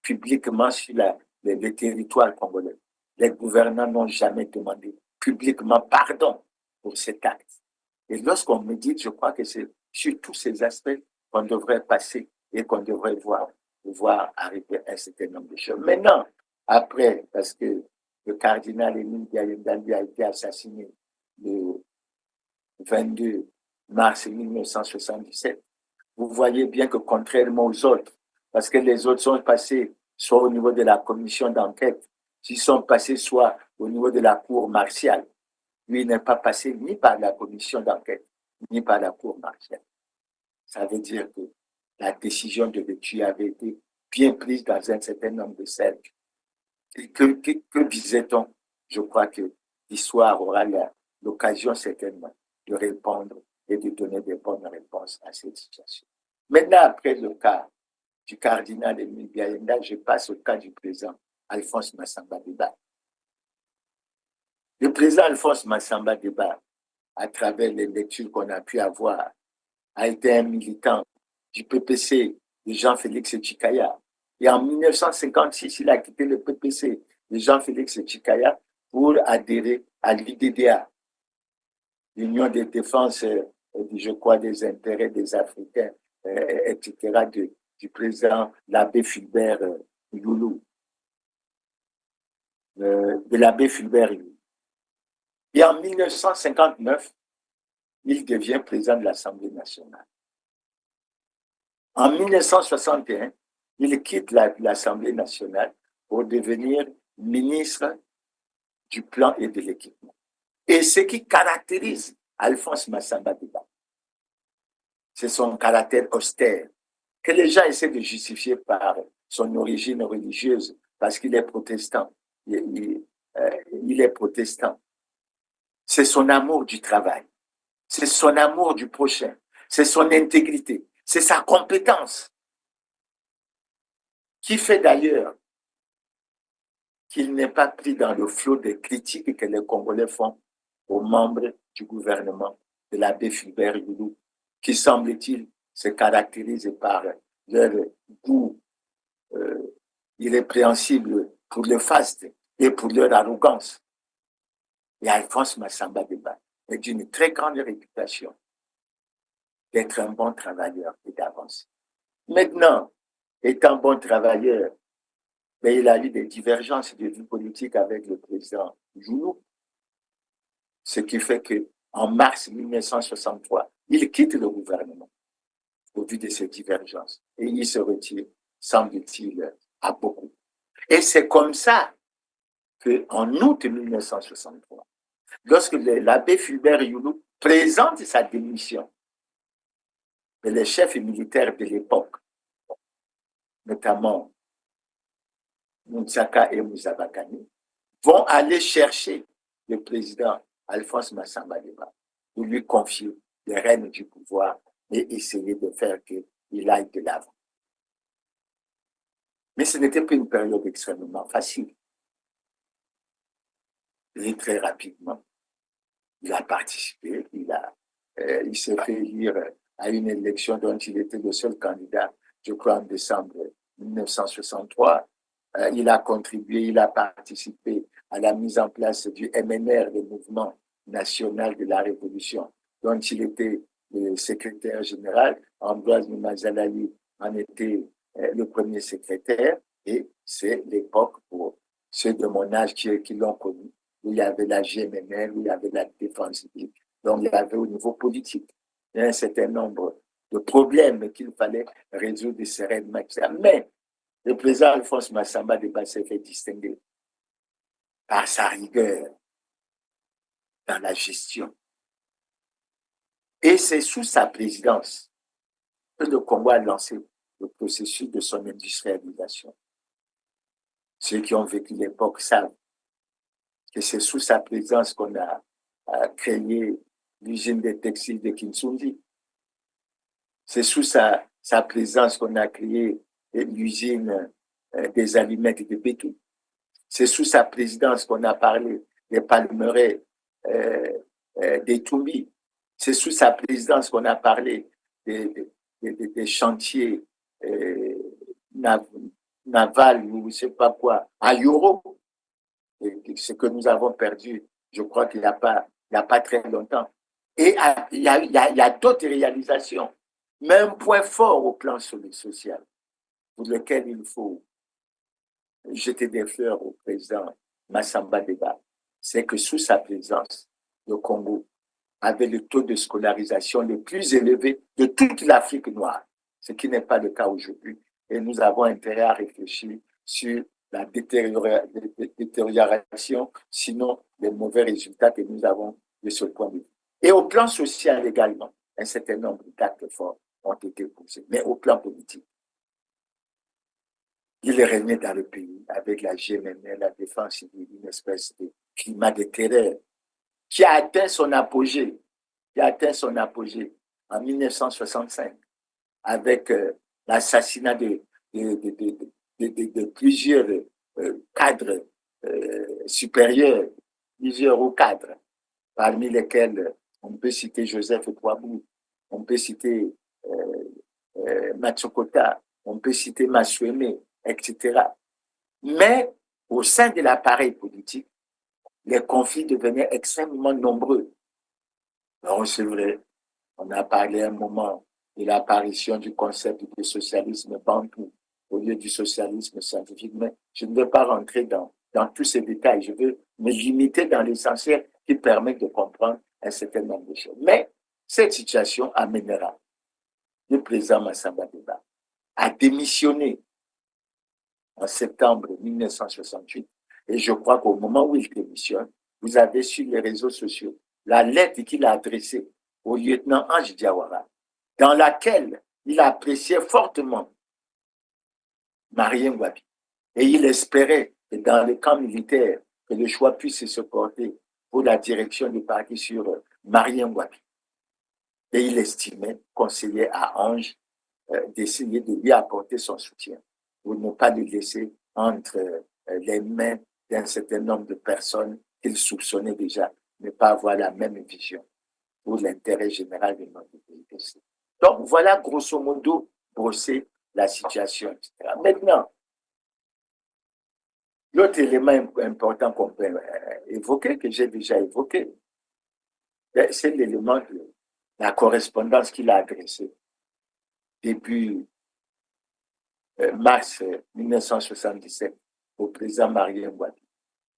publiquement sur les territoires congolais, les gouvernants n'ont jamais demandé publiquement pardon pour cet acte. Et lorsqu'on médite, je crois que c'est sur tous ces aspects qu'on devrait passer et qu'on devrait voir arriver un certain nombre de choses. Maintenant, après, parce que le cardinal Émile Gayenda lui a été assassiné le 22 mars 1977, vous voyez bien que contrairement aux autres, parce que les autres sont passés soit au niveau de la commission d'enquête, s'ils sont passés soit au niveau de la cour martiale, lui n'est pas passé ni par la commission d'enquête, ni par la cour martiale. Ça veut dire que la décision de le tuer avait été bien prise dans un certain nombre de cercles. Et que visait-on? Je crois que l'histoire aura l'occasion certainement de répondre et de donner des bonnes réponses à cette situation. Maintenant, après le cas du cardinal Émile Gayenda, je passe au cas du président Alphonse Massamba Deba. Le président Alphonse Massamba Deba, à travers les lectures qu'on a pu avoir, a été un militant du PPC de Jean-Félix Tshikaya. Et en 1956, il a quitté le PPC de Jean-Félix Tshikaya pour adhérer à l'UDDA, l'Union de défense, je crois, des intérêts des Africains, etc., du président l'abbé Fulbert Youlou, de l'abbé Fulbert Youlou. Et en 1959, il devient président de l'Assemblée nationale. En 1961, il quitte l'Assemblée nationale pour devenir ministre du Plan et de l'Équipement. Et ce qui caractérise Alphonse Massamba Deba, c'est son caractère austère, que les gens essaient de justifier par son origine religieuse, parce qu'il est protestant. Il est protestant. C'est son amour du travail, c'est son amour du prochain, c'est son intégrité, c'est sa compétence, qui fait d'ailleurs qu'il n'est pas pris dans le flot des critiques que les Congolais font aux membres du gouvernement de l'abbé Fulbert Youlou, qui, semble-t-il, se caractérise par leur goût irrépréhensible pour le faste et pour leur arrogance. Et Alphonse Massamba Deba et d'une très grande réputation d'être un bon travailleur et d'avancer. Maintenant, étant bon travailleur, mais il a eu des divergences de vie politique avec le président Joulou, ce qui fait qu'en mars 1963, il quitte le gouvernement au vu de ces divergences et il se retire, semble-t-il, à beaucoup. Et c'est comme ça qu'en août 1963, lorsque l'abbé Fulbert Youlou présente sa démission, les chefs militaires de l'époque, notamment Moutsaka et Mouzabakani, vont aller chercher le président Alphonse Massamba Deba pour lui confier les rênes du pouvoir et essayer de faire qu'il aille de l'avant. Mais ce n'était pas une période extrêmement facile. Et très rapidement, il a participé, il s'est fait élire à une élection dont il était le seul candidat, je crois, en décembre 1963. Il a contribué, il a participé à la mise en place du MNR, le Mouvement national de la Révolution, dont il était le secrétaire général. Ambroise Mazalali en était le premier secrétaire, et c'est l'époque pour ceux de mon âge qui l'ont connu, où il y avait la GMNR, où il y avait la défense civique. Donc, il y avait au niveau politique un certain nombre de problèmes qu'il fallait résoudre sereinement. Mais le président Alphonse Massamba Deba s'est fait distinguer par sa rigueur dans la gestion. Et c'est sous sa présidence que le Congo a lancé le processus de son industrialisation. Ceux qui ont vécu l'époque savent que c'est sous sa présidence qu'on a créé l'usine des textiles de Kinsundi. C'est sous sa présidence qu'on a créé l'usine des aliments de Bétou. C'est sous sa présidence qu'on a parlé des palmeraies des Toumbi. C'est sous sa présidence qu'on a parlé des chantiers navals ou je ne sais pas quoi, à Yoro. Ce que nous avons perdu, je crois qu'il n'y a pas très longtemps. Et il y a d'autres réalisations. Mais un point fort au plan social, pour lequel il faut jeter des fleurs au président Massamba Deba, c'est que sous sa présence, le Congo avait le taux de scolarisation le plus élevé de toute l'Afrique noire, ce qui n'est pas le cas aujourd'hui. Et nous avons intérêt à réfléchir sur la détérioration, sinon les mauvais résultats que nous avons de ce point de vue. Et au plan social également, un certain nombre d'actes forts ont été posés, mais au plan politique. Il est régné dans le pays avec la GMN, la défense civile, une espèce de climat de terreur qui a atteint son apogée, en 1965 avec l'assassinat de plusieurs cadres supérieurs, plusieurs hauts cadres, parmi lesquels on peut citer Joseph Kouabou, on peut citer Matsokota, on peut citer Massueme, etc. Mais au sein de l'appareil politique, les conflits devenaient extrêmement nombreux. Alors, c'est vrai, on a parlé un moment de l'apparition du concept de socialisme bantou au lieu du socialisme scientifique, mais je ne vais pas rentrer dans tous ces détails. Je veux me limiter dans l'essentiel qui permet de comprendre un certain nombre de choses. Mais cette situation amènera le président Massamba Deba à démissionner en septembre 1968. Et je crois qu'au moment où il démissionne, vous avez sur les réseaux sociaux la lettre qu'il a adressée au lieutenant Ange Diawara, dans laquelle il appréciait fortement Marien Ngouabi. Et il espérait que dans le camp militaire, que le choix puisse se porter pour la direction du parti sur Marien Ngouabi. Et il estimait, conseiller à Ange, d'essayer de lui apporter son soutien pour ne pas le laisser entre les mains d'un certain nombre de personnes qu'il soupçonnait déjà ne pas avoir la même vision pour l'intérêt général de notre pays. Donc, voilà grosso modo brosser la situation, etc. Maintenant, l'autre élément important qu'on peut évoquer, que j'ai déjà évoqué, C'est l'élément de la correspondance qu'il a adressée début mars 1977 au président Marien Ngouabi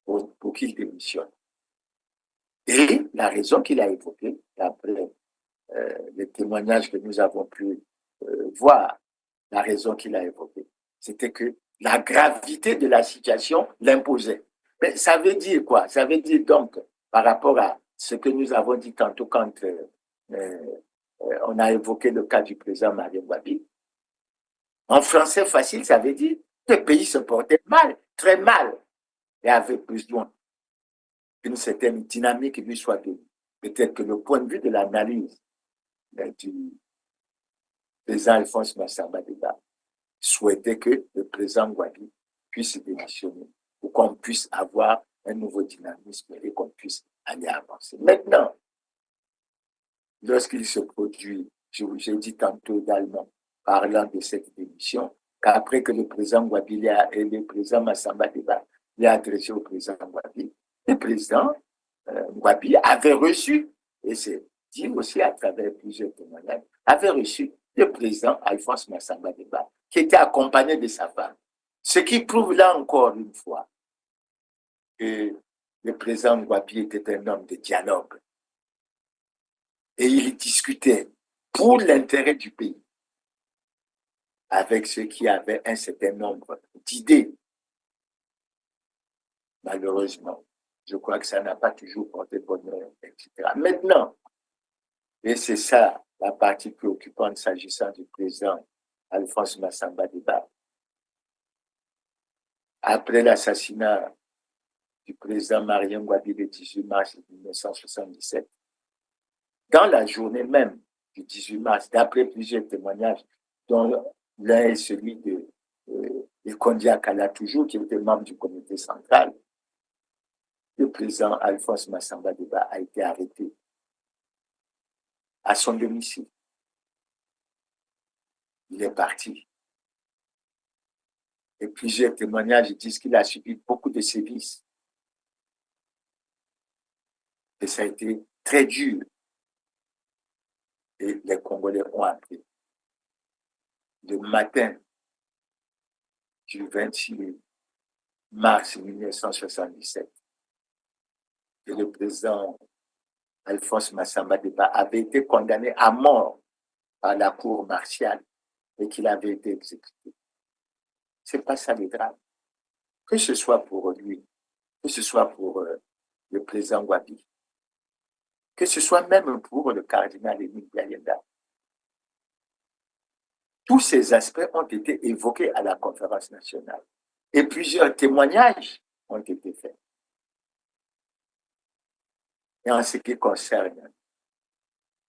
pour qu'il démissionne. Et la raison qu'il a évoquée, après les témoignages que nous avons pu voir, la raison qu'il a évoquée, c'était que la gravité de la situation l'imposait. Mais ça veut dire quoi? Ça veut dire donc, par rapport à ce que nous avons dit tantôt quand on a évoqué le cas du président Marien Ngouabi, en français facile, ça veut dire que le pays se portait mal, très mal, et avait besoin qu'une certaine dynamique lui soit donnée. Peut-être que le point de vue de l'analyse du président Alphonse Massamba Deba souhaitait que le président Ngouabi puisse démissionner pour qu'on puisse avoir un nouveau dynamisme et qu'on puisse aller avancer. Maintenant, lorsqu'il se produit, je vous ai dit tantôt également, parlant de cette démission, qu'après que le président Ngouabi et le président Massamba Deba l'a adressé au président Ngouabi, le président Ngouabi avait reçu, et c'est dit aussi à travers plusieurs témoignages, avait reçu le président Alphonse Massamba Deba, qui était accompagné de sa femme. Ce qui prouve là encore une fois que le président Ngouabi était un homme de dialogue. Et il discutait pour l'intérêt du pays avec ceux qui avaient un certain nombre d'idées. Malheureusement, je crois que ça n'a pas toujours porté bonheur, etc. Maintenant, et c'est ça la partie préoccupante s'agissant du président Alphonse Massamba Deba, après l'assassinat du président Marien Ngouabi le 18 mars 1977, dans la journée même du 18 mars, d'après plusieurs témoignages, dont l'un est celui de Kondia Kala toujours, qui était membre du comité central, le président Alphonse Massamba Deba a été arrêté à son domicile. Il est parti. Et plusieurs témoignages disent qu'il a subi beaucoup de sévices. Et ça a été très dur. Et les Congolais ont appris. Le matin du 26 mars 1977, que le président Alphonse Massamba Deba avait été condamné à mort par la cour martiale et qu'il avait été exécuté. C'est pas ça le drame. Que ce soit pour lui, que ce soit pour le président Ngouabi, que ce soit même pour le cardinal Émile Biayenda. Tous ces aspects ont été évoqués à la conférence nationale et plusieurs témoignages ont été faits. Et en ce qui concerne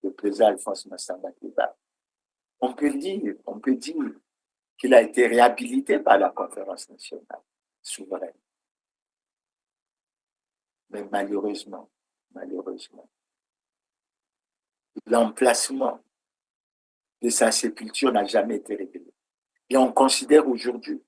le président Alphonse Massamba Deba, on peut dire qu'il a été réhabilité par la conférence nationale souveraine. Mais malheureusement, l'emplacement de sa sépulture n'a jamais été révélé. Et on considère aujourd'hui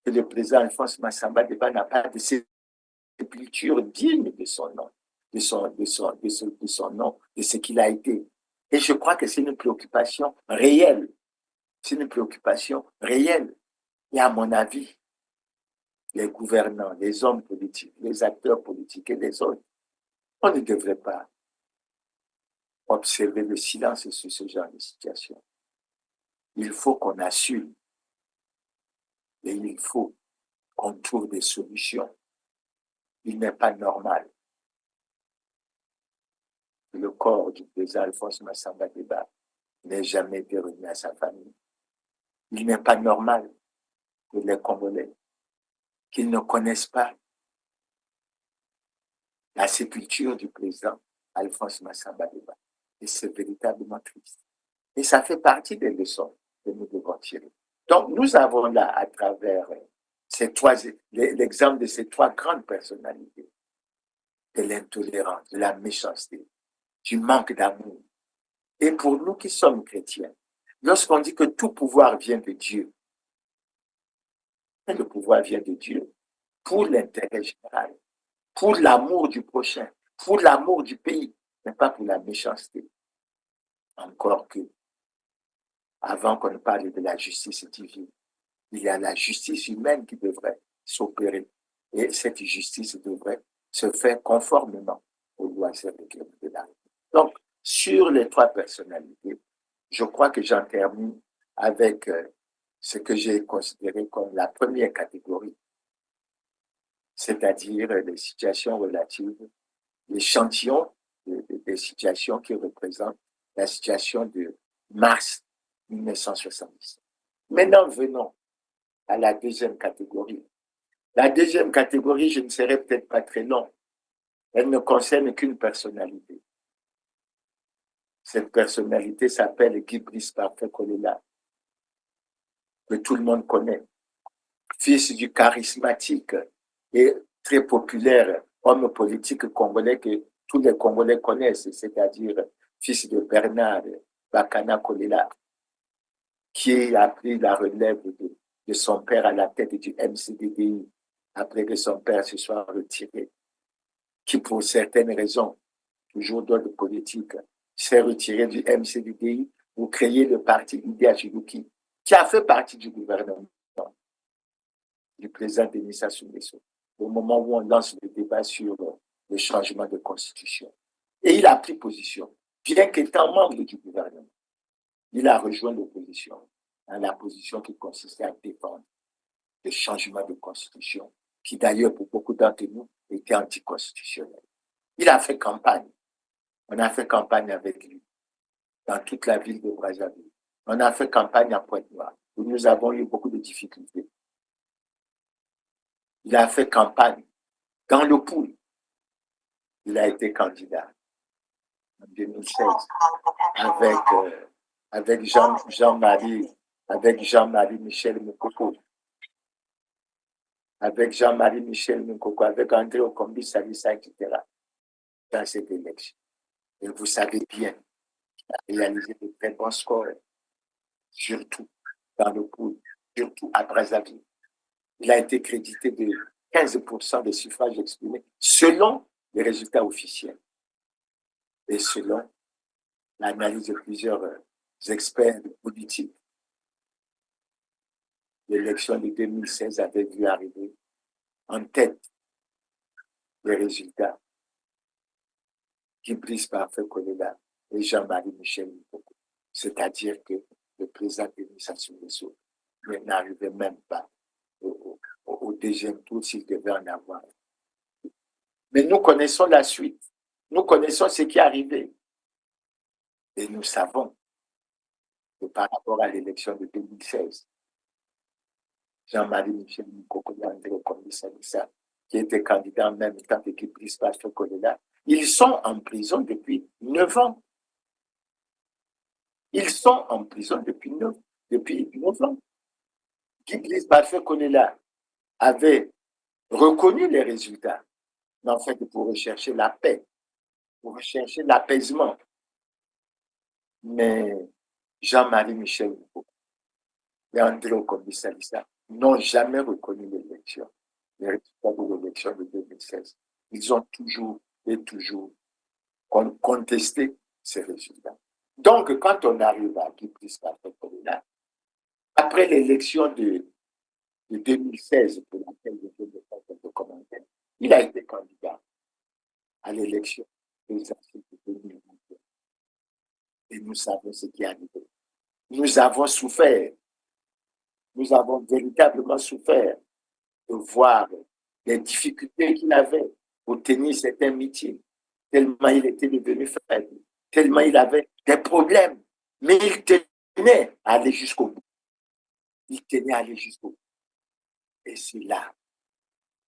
que le président Alphonse Massamba Deba n'a pas de sépulture digne de son nom, de son nom, de ce qu'il a été. Et je crois que c'est une préoccupation réelle. C'est une préoccupation réelle. Et à mon avis, les gouvernants, les hommes politiques, les acteurs politiques et les autres, on ne devrait pas observer le silence sur ce genre de situation. Il faut qu'on assume et il faut qu'on trouve des solutions. Il n'est pas normal que le corps du président Alphonse Massamba Deba n'ait jamais été remis à sa famille. Il n'est pas normal que les Congolais, qu'ils ne connaissent pas la sépulture du président Alphonse Massamba Deba. Et c'est véritablement triste. Et ça fait partie des leçons que nous devons tirer. Donc, nous avons là, à travers l'exemple de ces trois grandes personnalités, de l'intolérance, de la méchanceté, du manque d'amour. Et pour nous qui sommes chrétiens, lorsqu'on dit que tout pouvoir vient de Dieu, le pouvoir vient de Dieu pour l'intérêt général, pour l'amour du prochain, pour l'amour du pays, mais pas pour la méchanceté. Encore que, avant qu'on ne parle de la justice divine, il y a la justice humaine qui devrait s'opérer. Et cette justice devrait se faire conformément aux lois et règlements de la République. Donc, sur les trois personnalités, je crois que j'en termine avec ce que j'ai considéré comme la première catégorie, c'est-à-dire les situations relatives, l'échantillon des situations qui représentent la situation de mars 1970. Maintenant, venons à la deuxième catégorie. La deuxième catégorie, je ne serai peut-être pas très long. Elle ne concerne qu'une personnalité. Cette personnalité s'appelle Guy Brice Parfait Kolela, que tout le monde connaît. Fils du charismatique et très populaire homme politique congolais que tous les Congolais connaissent, c'est-à-dire fils de Bernard Bakana Kolela, qui a pris la relève de son père à la tête du MCDDI après que son père se soit retiré, qui pour certaines raisons, toujours d'ordre politique, s'est retiré du MCDDI pour créer le parti Idéa Chiluki, qui a fait partie du gouvernement du président Denis Sassou Nguesso, au moment où on lance le débat sur le changement de constitution. Et il a pris position, bien qu'étant membre du gouvernement. Il a rejoint l'opposition, dans la position qui consistait à défendre le changement de constitution, qui d'ailleurs pour beaucoup d'entre nous était anticonstitutionnel. Il a fait campagne. On a fait campagne avec lui dans toute la ville de Brazzaville. On a fait campagne à Pointe-Noire, où nous avons eu beaucoup de difficultés. Il a fait campagne dans le Poul. Il a été candidat en 2016 avec Jean-Marie Michel Moukoko, avec André Okombi Salissa, etc. dans cette élection. Et vous savez bien qu'il a réalisé de très bons scores, surtout dans le Poul, surtout à Brazzaville. Il a été crédité de 15% des suffrages exprimés selon les résultats officiels et selon l'analyse de plusieurs experts politiques. L'élection de 2016 avait vu arriver en tête les résultats Guy Brice Parfait Kolela et Jean-Marie Michel Moukoko. C'est-à-dire que le président Denis Sassou Nguesso n'arrivait même pas au deuxième tour s'il devait en avoir. Mais nous connaissons la suite. Nous connaissons ce qui est arrivé. Et nous savons que par rapport à l'élection de 2016, Jean-Marie Michel Moukoko et André Okombi Salissa, qui était candidat en même temps que Guy Brice Parfait Kolela, ils sont en prison depuis 9 ans. Ils sont en prison depuis 9 ans. Guy Brice Parfait Kolela avait reconnu les résultats, mais en fait pour rechercher la paix, pour rechercher l'apaisement. Mais Jean-Marie Michel Moukoko et André Okombi Salissa n'ont jamais reconnu l'élection, les résultats de l'élection de 2016. Ils ont toujours et toujours contesté ces résultats. Donc, quand on arrive à Guy Brice Parfait Kolela, après l'élection de 2016, pour laquelle je vais faire quelques commentaires, il a été candidat à l'élection présidentielle de 2021. Et nous savons ce qui est arrivé. Nous avons souffert. Nous avons véritablement souffert de voir les difficultés qu'il avait pour tenir certains meetings, tellement il était devenu faible, tellement il avait des problèmes. Mais il tenait à aller jusqu'au bout. Il tenait à aller jusqu'au bout. Et c'est là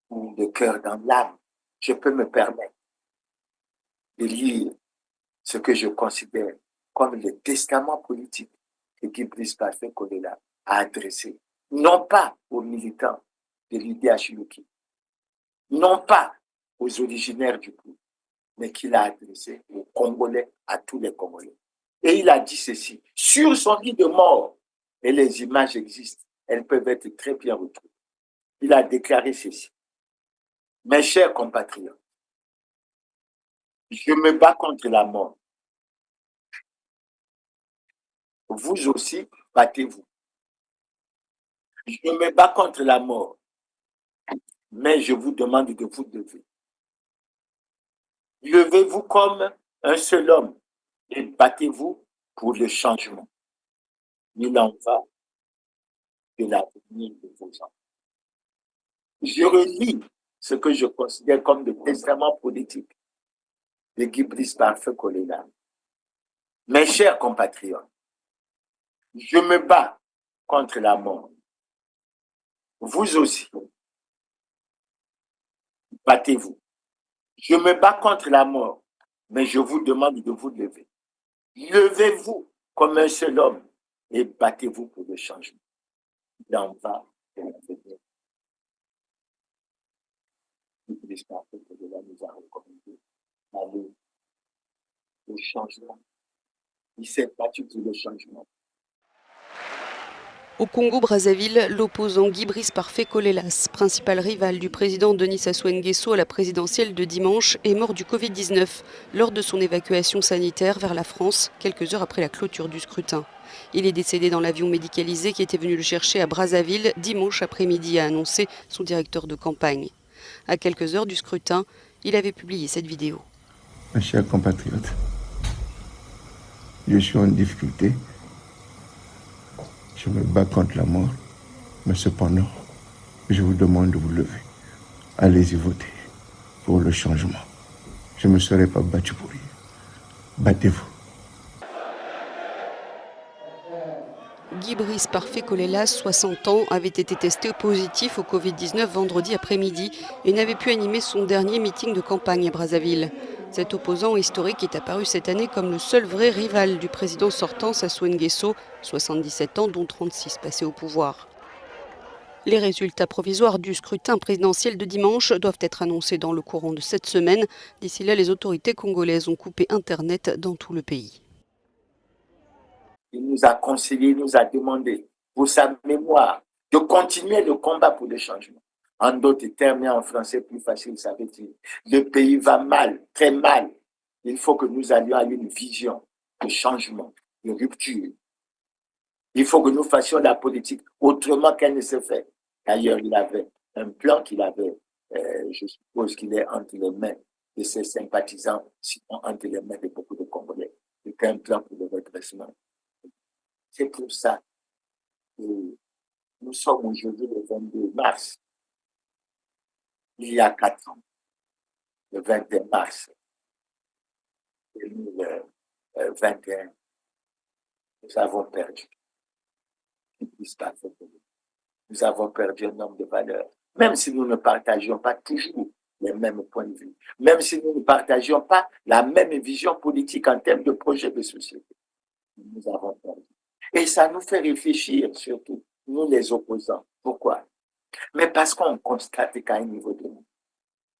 où, le cœur dans l'âme, je peux me permettre de lire ce que je considère comme le testament politique que Guy Brice Parfait Kolela a adressé, non pas aux militants de l'Idéa Chiluki, non pas aux originaires du Poul, mais qu'il a adressé aux Congolais, à tous les Congolais. Et il a dit ceci, sur son lit de mort, et les images existent, elles peuvent être très bien retrouvées. Il a déclaré ceci. Mes chers compatriotes, Je me bats contre la mort. Vous aussi, battez-vous. Je me bats contre la mort, mais je vous demande de vous lever. Levez-vous comme un seul homme et battez-vous pour le changement. Il en va de l'avenir de vos enfants. Je relis ce que je considère comme le testament politique de Guy Brice Parfait Kolela. Mes chers compatriotes, je me bats contre la mort. Vous aussi, battez-vous. Je me bats contre la mort, mais je vous demande de vous lever. Levez-vous comme un seul homme et battez-vous pour le changement. Il en va de l'avenir. Guy Parfait Kolela nous a recommandé d'aller au changement. Il s'est battu pour le changement. Au Congo-Brazzaville, l'opposant Guy Brice Parfait Kolelas, principal rival du président Denis Sassou Nguesso à la présidentielle de dimanche, est mort du Covid-19 lors de son évacuation sanitaire vers la France, quelques heures après la clôture du scrutin. Il est décédé dans l'avion médicalisé qui était venu le chercher à Brazzaville dimanche après-midi, a annoncé son directeur de campagne. À quelques heures du scrutin, il avait publié cette vidéo. Mes chers compatriotes, je suis en difficulté. Je me bats contre la mort, mais cependant, je vous demande de vous lever. Allez-y voter pour le changement. Je ne me serai pas battu pour rien. Battez-vous. Guy Brice Parfait Kolelas, 60 ans, avait été testé positif au Covid-19 vendredi après-midi et n'avait pu animer son dernier meeting de campagne à Brazzaville. Cet opposant historique est apparu cette année comme le seul vrai rival du président sortant Sassou Nguesso, 77 ans dont 36 passés au pouvoir. Les résultats provisoires du scrutin présidentiel de dimanche doivent être annoncés dans le courant de cette semaine. D'ici là, les autorités congolaises ont coupé Internet dans tout le pays. Il nous a conseillé, il nous a demandé, pour sa mémoire, de continuer le combat pour le changement. En d'autres termes, et en français plus facile, ça veut dire le pays va mal, très mal. Il faut que nous allions à une vision de changement, de rupture. Il faut que nous fassions la politique autrement qu'elle ne se fait. D'ailleurs, il avait un plan qu'il avait, je suppose qu'il est entre les mains de ses sympathisants, sinon entre les mains de beaucoup de Congolais. C'était un plan pour le redressement. C'est pour ça que nous sommes aujourd'hui le 22 mars. Il y a 4 ans, le 21 mars 2021, nous avons perdu. Nous avons perdu un homme de valeur. Même si nous ne partagions pas toujours les mêmes points de vue, même si nous ne partagions pas la même vision politique en termes de projet de société, nous avons perdu. Et ça nous fait réfléchir, surtout, nous les opposants. Pourquoi? Mais parce qu'on constate qu'à un niveau donné,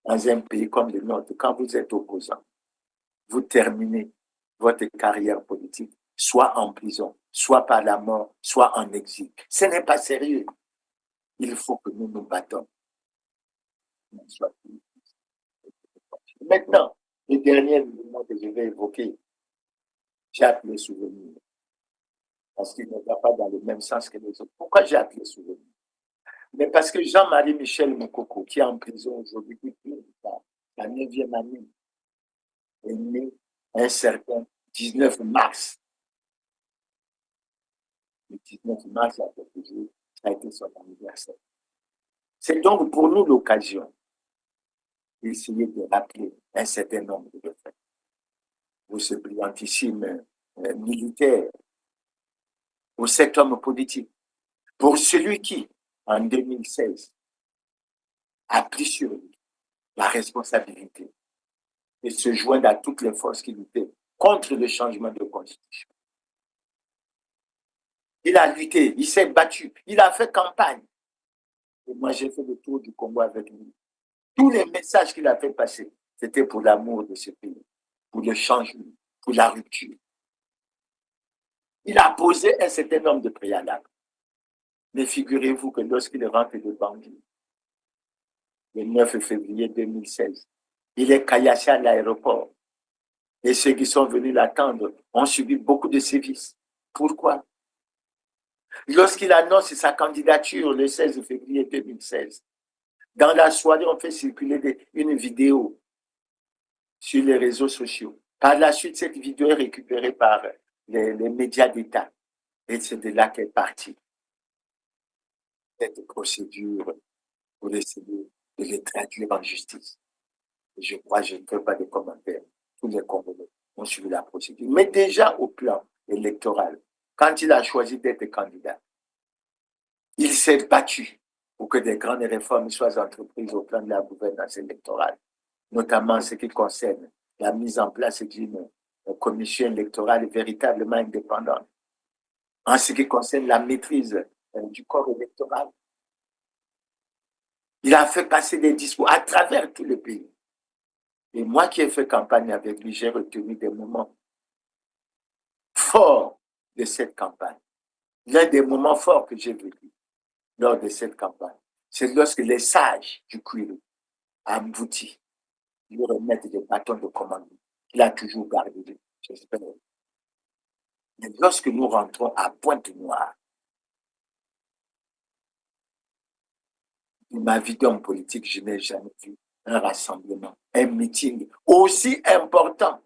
dans un pays comme le nôtre, quand vous êtes opposant, vous terminez votre carrière politique soit en prison, soit par la mort, soit en exil. Ce n'est pas sérieux. Il faut que nous nous battons. Maintenant, le dernier élément que je vais évoquer, j'ai appelé souvenir. Parce qu'il ne va pas dans le même sens que les autres. Pourquoi j'ai appelé souvenir? Mais parce que Jean-Marie Michel Moukoko, qui est en prison aujourd'hui depuis la 9e année, est né un certain 19 mars. Le 19 mars, il y a quelques jours, ça a été son anniversaire. C'est donc pour nous l'occasion d'essayer de rappeler un certain nombre de faits. Pour ce brillantissime militaire, pour cet homme politique, pour celui qui, en 2016, a pris sur lui la responsabilité de se joindre à toutes les forces qui luttaient contre le changement de constitution. Il a lutté, il s'est battu, il a fait campagne. Et moi, j'ai fait le tour du Congo avec lui. Tous les messages qu'il a fait passer, c'était pour l'amour de ce pays, pour le changement, pour la rupture. Il a posé un certain nombre de préalables. Mais figurez-vous que lorsqu'il rentre de Bangui, le 9 février 2016, il est caillassé à l'aéroport Et ceux qui sont venus l'attendre ont subi beaucoup de sévices. Pourquoi? Lorsqu'il annonce sa candidature le 16 février 2016, dans la soirée, on fait circuler une vidéo sur les réseaux sociaux. Par la suite, cette vidéo est récupérée par les médias d'État. Et c'est de là qu'est partie cette procédure pour essayer de les traduire en justice. Je crois, je ne fais pas de commentaires. Tous les Congolais ont suivi la procédure. Mais déjà au plan électoral, quand il a choisi d'être candidat, il s'est battu pour que des grandes réformes soient entreprises au plan de la gouvernance électorale, notamment en ce qui concerne la mise en place d'une commission électorale véritablement indépendante, en ce qui concerne la maîtrise du corps électoral. Il a fait passer des discours à travers tout le pays. Et moi qui ai fait campagne avec lui, j'ai retenu des moments forts de cette campagne. L'un des moments forts que j'ai vécu lors de cette campagne, c'est lorsque les sages du Kwilu abouti lui remettre des bâtons de commandement. Il a toujours gardé, j'espère. Mais lorsque nous rentrons à Pointe-Noire, de ma vie d'homme politique, je n'ai jamais vu un rassemblement, un meeting aussi important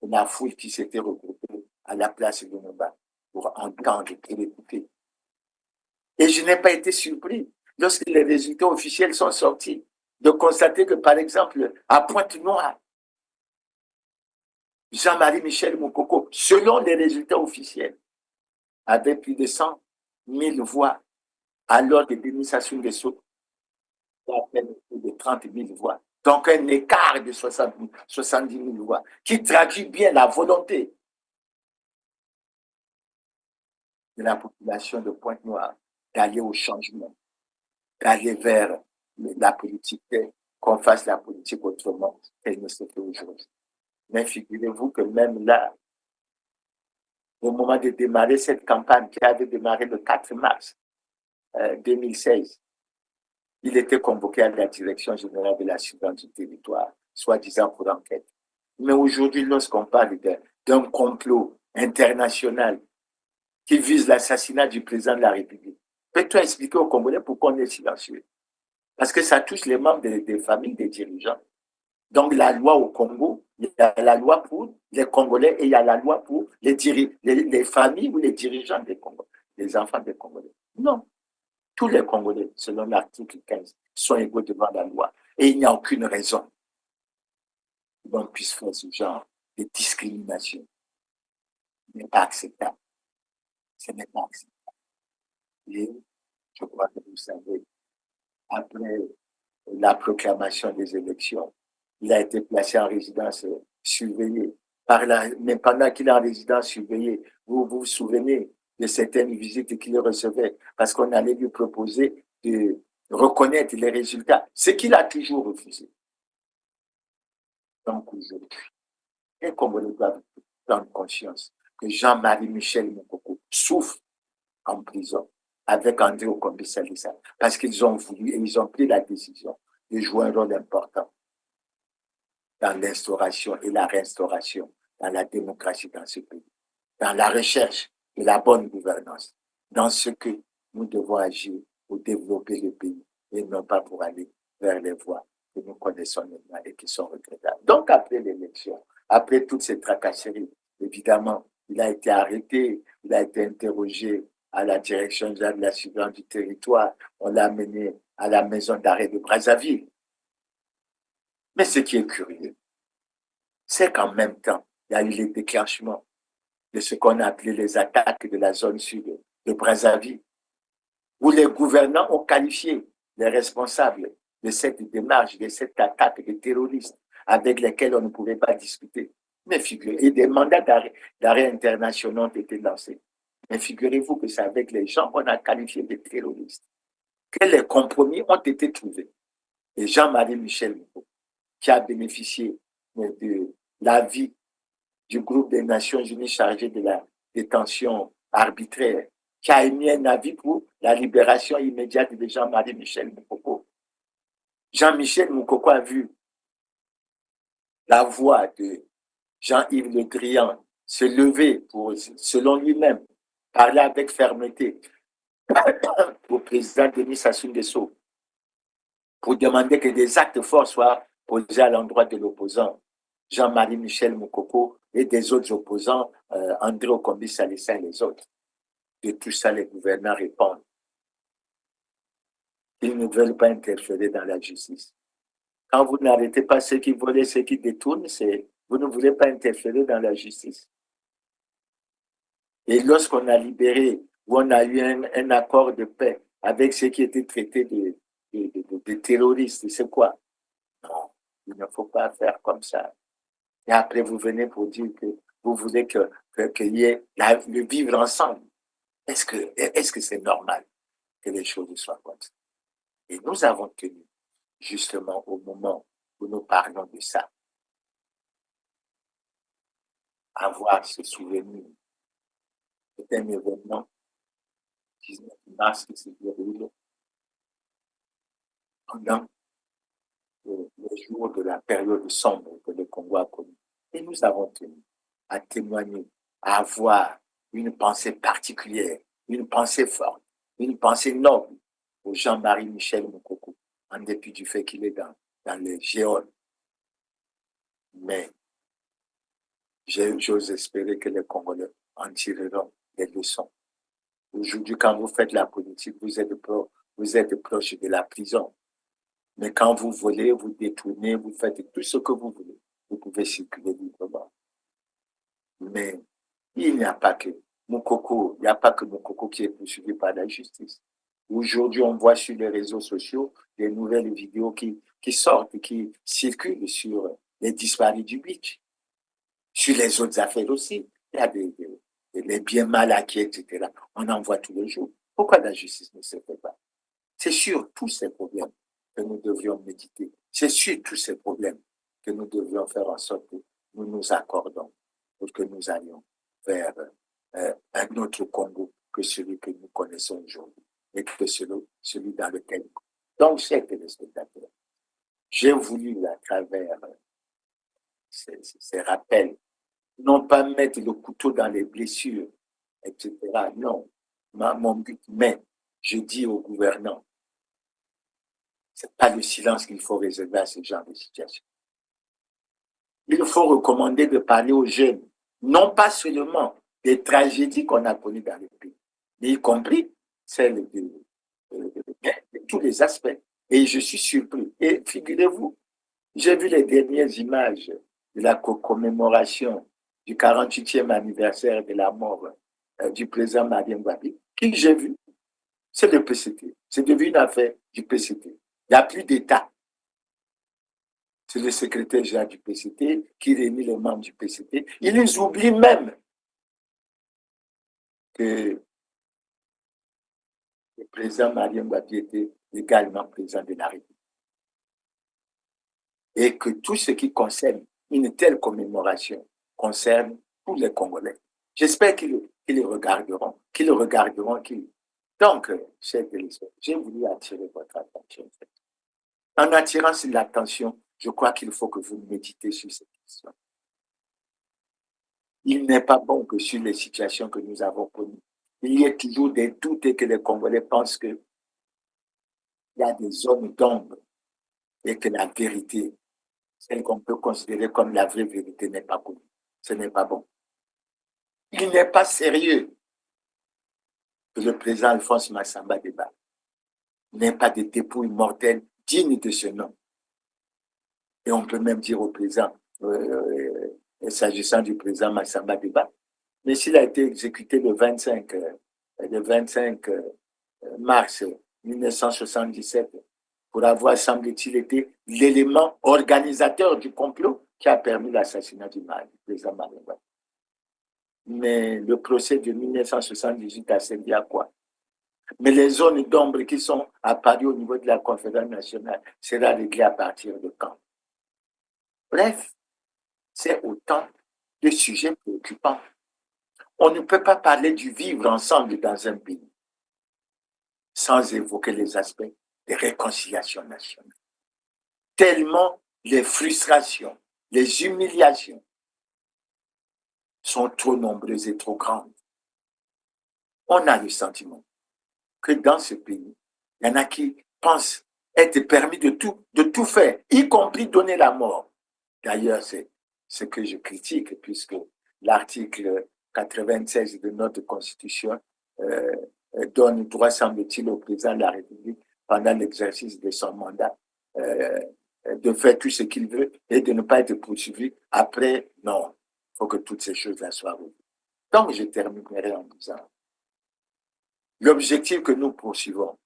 que la foule qui s'était regroupée à la place de Nomba pour entendre et écouter. Et je n'ai pas été surpris lorsque les résultats officiels sont sortis de constater que, par exemple, à Pointe-Noire, Jean-Marie Michel Moukoko, selon les résultats officiels, avait plus de 100 000 voix, alors que Denis Sassou Nguesso a à peine plus de 30 000 voix. Donc un écart de 70 000 voix, qui traduit bien la volonté de la population de Pointe-Noire d'aller au changement, d'aller vers la politique, qu'on fasse la politique autrement qu'elle ne se fait aujourd'hui. Mais figurez-vous que même là, au moment de démarrer cette campagne qui avait démarré le 4 mars 2016, il était convoqué à la direction générale de la surveillance du territoire, soi-disant pour enquête. Mais aujourd'hui, lorsqu'on parle d'un complot international qui vise l'assassinat du président de la République, peux-tu expliquer aux Congolais pourquoi on est silencieux? Parce que ça touche les membres des familles des dirigeants. Donc la loi au Congo, il y a la loi pour les Congolais et il y a la loi pour les familles ou les dirigeants des Congolais, les enfants des Congolais. Non. Tous les Congolais, selon l'article 15, sont égaux devant la loi. Et il n'y a aucune raison qu'on puisse faire ce genre de discrimination. Ce n'est pas acceptable. Ce n'est pas acceptable. Et je crois que vous savez, après la proclamation des élections, il a été placé en résidence surveillée. Mais pendant qu'il est en résidence surveillée, vous vous souvenez de certaines visites qu'il recevait, parce qu'on allait lui proposer de reconnaître les résultats, ce qu'il a toujours refusé. Donc aujourd'hui, les Congolais doivent prendre conscience que Jean-Marie Michel Moukoko souffre en prison avec André Okombi-Salissa, parce qu'ils ont voulu et ils ont pris la décision de jouer un rôle important dans l'instauration et la réinstauration dans la démocratie dans ce pays, dans la recherche de la bonne gouvernance, dans ce que nous devons agir pour développer le pays et non pas pour aller vers les voies que nous connaissons maintenant et qui sont regrettables. Donc après l'élection, après toutes ces tracasseries, évidemment, il a été arrêté, il a été interrogé à la direction de la surveillance du territoire, on l'a amené à la maison d'arrêt de Brazzaville. Mais ce qui est curieux, c'est qu'en même temps, il y a eu les déclenchements de ce qu'on a appelé les attaques de la zone sud de Brazzaville, où les gouvernants ont qualifié les responsables de cette démarche, de cette attaque de terroristes avec lesquels on ne pouvait pas discuter. Mais figurez-vous, et des mandats d'arrêt internationaux ont été lancés. Mais figurez-vous que c'est avec les gens qu'on a qualifiés de terroristes que les compromis ont été trouvés. Et Jean-Marie Michel Moukoko, qui a bénéficié de l'avis du groupe des Nations Unies chargé de la détention arbitraire, qui a émis un avis pour la libération immédiate de Jean-Marie Michel Moukoko. Jean-Michel Moukoko a vu la voix de Jean-Yves Le Drian, se lever pour, selon lui-même, parler avec fermeté au président Denis Sassou Nguesso pour demander que des actes forts soient posés à l'endroit de l'opposant Jean-Marie Michel Moukoko et des autres opposants, André Okombi Salissa et les autres. De tout ça, les gouvernants répondent. Ils ne veulent pas interférer dans la justice. Quand vous n'arrêtez pas ceux qui volent, ceux qui détournent, vous ne voulez pas interférer dans la justice. Et lorsqu'on a libéré, ou on a eu un accord de paix avec ceux qui étaient traités de terroristes, c'est quoi? Non, il ne faut pas faire comme ça. Et après, vous venez pour dire que vous voulez qu'il y ait le vivre ensemble. Est-ce que c'est normal que les choses soient comme ça? Et nous avons tenu, justement, au moment où nous parlons de ça, avoir ce souvenir. C'est un événement, 19 mars, qui se déroule pendant les jours de la période sombre que le Congo a connue. Et nous avons tenu à témoigner, à avoir une pensée particulière, une pensée forte, une pensée noble au Jean-Marie Michel Moukoko, en dépit du fait qu'il est dans les géoles. Mais j'ose espérer que les Congolais en tireront des leçons. Aujourd'hui, quand vous faites la politique, vous êtes proche de la prison. Mais quand vous volez, vous détournez, vous faites tout ce que vous voulez. Vous pouvez circuler librement. Mais il n'y a pas que Moukoko qui est poursuivi par la justice. Aujourd'hui, on voit sur les réseaux sociaux des nouvelles vidéos qui sortent, qui circulent sur les disparus du beach. Sur les autres affaires aussi. Il y a les biens mal acquis, etc. On en voit tous les jours. Pourquoi la justice ne se fait pas? C'est sur tous ces problèmes que nous devions méditer. C'est sur tous ces problèmes que nous devions faire en sorte que nous nous accordons pour que nous allions vers un autre Congo que celui que nous connaissons aujourd'hui et que celui dans lequel nous. Donc, chers téléspectateurs, j'ai voulu, à travers ces rappels, non pas mettre le couteau dans les blessures, etc. Non, mon but, mais je dis aux gouvernants, ce n'est pas le silence qu'il faut réserver à ce genre de situation. Il faut recommander de parler aux jeunes, non pas seulement des tragédies qu'on a connues dans le pays, mais y compris celles de tous les aspects. Et je suis surpris. Et figurez-vous, j'ai vu les dernières images de la commémoration du 48e anniversaire de la mort du président Marien Ngouabi, qui j'ai vu, c'est le PCT. C'est devenu une affaire du PCT. Il n'y a plus d'État. C'est le secrétaire général du PCT qui réunit les membres du PCT. Ils oublient même que le président Marien Ngouabi était également président de la République. Et que tout ce qui concerne une telle commémoration concerne tous les Congolais. J'espère qu'ils le regarderont. Donc, chers téléspectateurs, j'ai voulu attirer votre attention. En attirant l'attention, je crois qu'il faut que vous méditez sur cette question. Il n'est pas bon que sur les situations que nous avons connues, il y ait toujours des doutes et que les Congolais pensent qu'il y a des zones d'ombre et que la vérité, celle qu'on peut considérer comme la vraie vérité, n'est pas connue. Ce n'est pas bon. Il n'est pas sérieux que le président Alphonse Massamba Deba n'ait pas de dépouilles mortelles dignes de ce nom. Et on peut même dire au président, s'agissant du président Massamba Deba, mais s'il a été exécuté le 25 mars 1977 pour avoir, semble-t-il, été l'élément organisateur du complot qui a permis l'assassinat du président Marien Ngouabi. Mais le procès de 1978 a servi à quoi? Mais les zones d'ombre qui sont apparues au niveau de la conférence nationale sera réglées à partir de quand? Bref, c'est autant de sujets préoccupants. On ne peut pas parler du vivre ensemble dans un pays sans évoquer les aspects de réconciliation nationale. Tellement les frustrations, les humiliations sont trop nombreuses et trop grandes. On a le sentiment que dans ce pays, il y en a qui pensent être permis de tout faire, y compris donner la mort. D'ailleurs, c'est ce que je critique, puisque l'article 96 de notre Constitution donne droit, semble-t-il, au président de la République, pendant l'exercice de son mandat, de faire tout ce qu'il veut et de ne pas être poursuivi. Après, non, il faut que toutes ces choses-là soient revues. Donc, je terminerai en disant, l'objectif que nous poursuivons,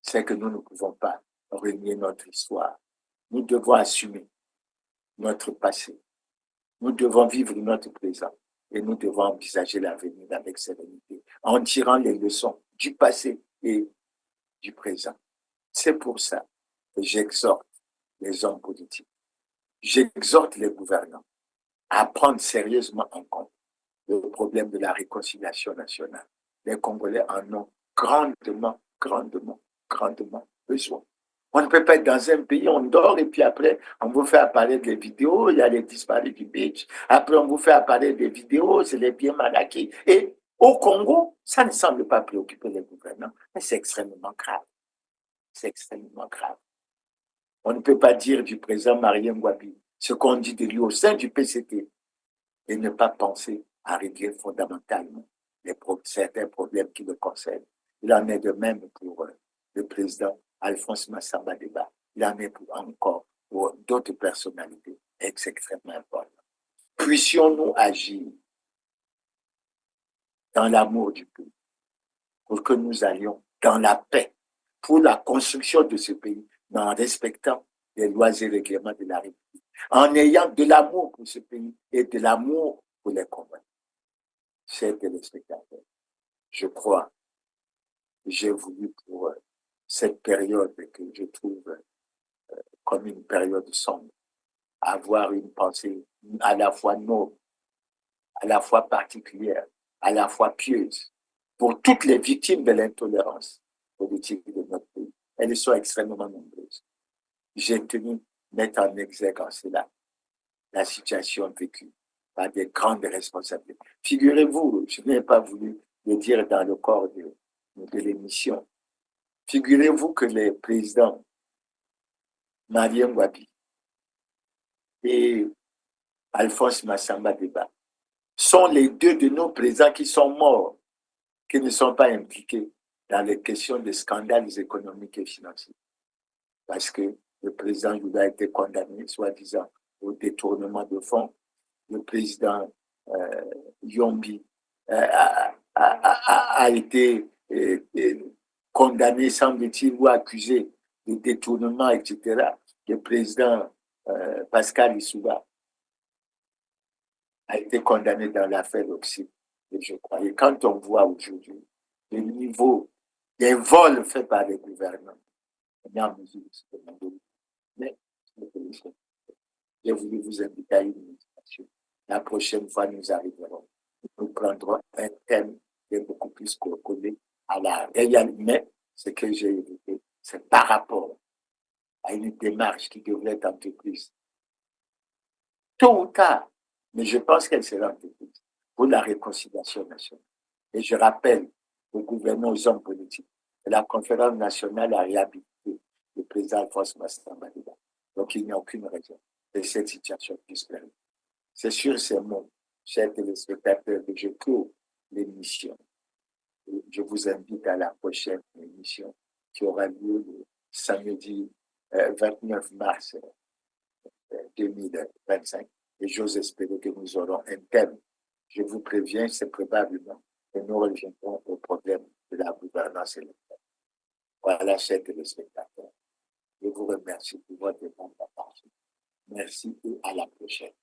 c'est que nous ne pouvons pas renier notre histoire. Nous devons assumer notre passé. Nous devons vivre notre présent et nous devons envisager l'avenir avec sérénité en tirant les leçons du passé et du présent. C'est pour ça que j'exhorte les hommes politiques, j'exhorte les gouvernants à prendre sérieusement en compte le problème de la réconciliation nationale. Les Congolais en ont grandement besoin. On ne peut pas être dans un pays, on dort et puis après, on vous fait apparaître des vidéos, il y a les disparus du beach. Après, on vous fait apparaître des vidéos, c'est les biens mal acquis. Et au Congo, ça ne semble pas préoccuper les gouvernants, mais c'est extrêmement grave. C'est extrêmement grave. On ne peut pas dire du président Marien Ngouabi ce qu'on dit de lui au sein du PCT et ne pas penser à régler fondamentalement certains problèmes qui le concernent. Il en est de même pour le président Alphonse Massamba Deba. Il en est encore pour d'autres personnalités extrêmement importantes. Puissions-nous agir dans l'amour du pays pour que nous allions dans la paix, pour la construction de ce pays, mais en respectant les lois et règlements de la République, en ayant de l'amour pour ce pays et de l'amour pour les Congolais. Chers téléspectateurs, je crois que j'ai voulu pour cette période que je trouve comme une période sombre, avoir une pensée à la fois noble, à la fois particulière, à la fois pieuse, pour toutes les victimes de l'intolérance politique de notre pays. Elles sont extrêmement nombreuses. J'ai tenu mettre en exergue en cela la situation vécue par des grandes responsabilités. Figurez-vous, je n'ai pas voulu le dire dans le corps de l'émission, figurez-vous que les présidents Marien Ngouabi et Alphonse Massamba Deba sont les deux de nos présidents qui sont morts, qui ne sont pas impliqués dans les questions de scandales économiques et financiers. Parce que le président Youla a été condamné, soi-disant, au détournement de fonds. Le président Yombi a été condamné, semble-t-il, ou accusé de détournement, etc. Le président Pascal Issouba a été condamné dans l'affaire Oxy, je crois. Et quand on voit aujourd'hui le niveau des vols faits par les gouvernements, on est en mesure de se demander. Mais j'ai voulu vous inviter à une méditation. La prochaine fois, nous arriverons. Nous prendrons un thème qui est beaucoup plus collé à la réalité. Mais ce que j'ai évoqué, c'est par rapport à une démarche qui devrait être entreprise tôt ou tard, mais je pense qu'elle sera entreprise pour la réconciliation nationale. Et je rappelle aux gouvernants, aux hommes politiques, que la conférence nationale a réhabilité le président Alphonse Massamba Deba. Donc il n'y a aucune raison que cette situation puisse perdre. C'est sur ces mots, chers téléspectateurs, que je clôt l'émission. Je vous invite à la prochaine émission qui aura lieu le samedi 29 mars 2025. Et j'ose espérer que nous aurons un thème. Je vous préviens, c'est probablement que nous reviendrons au problème de la gouvernance électorale. Voilà, chers téléspectateurs. Je vous remercie pour votre bon attention. Merci et à la prochaine.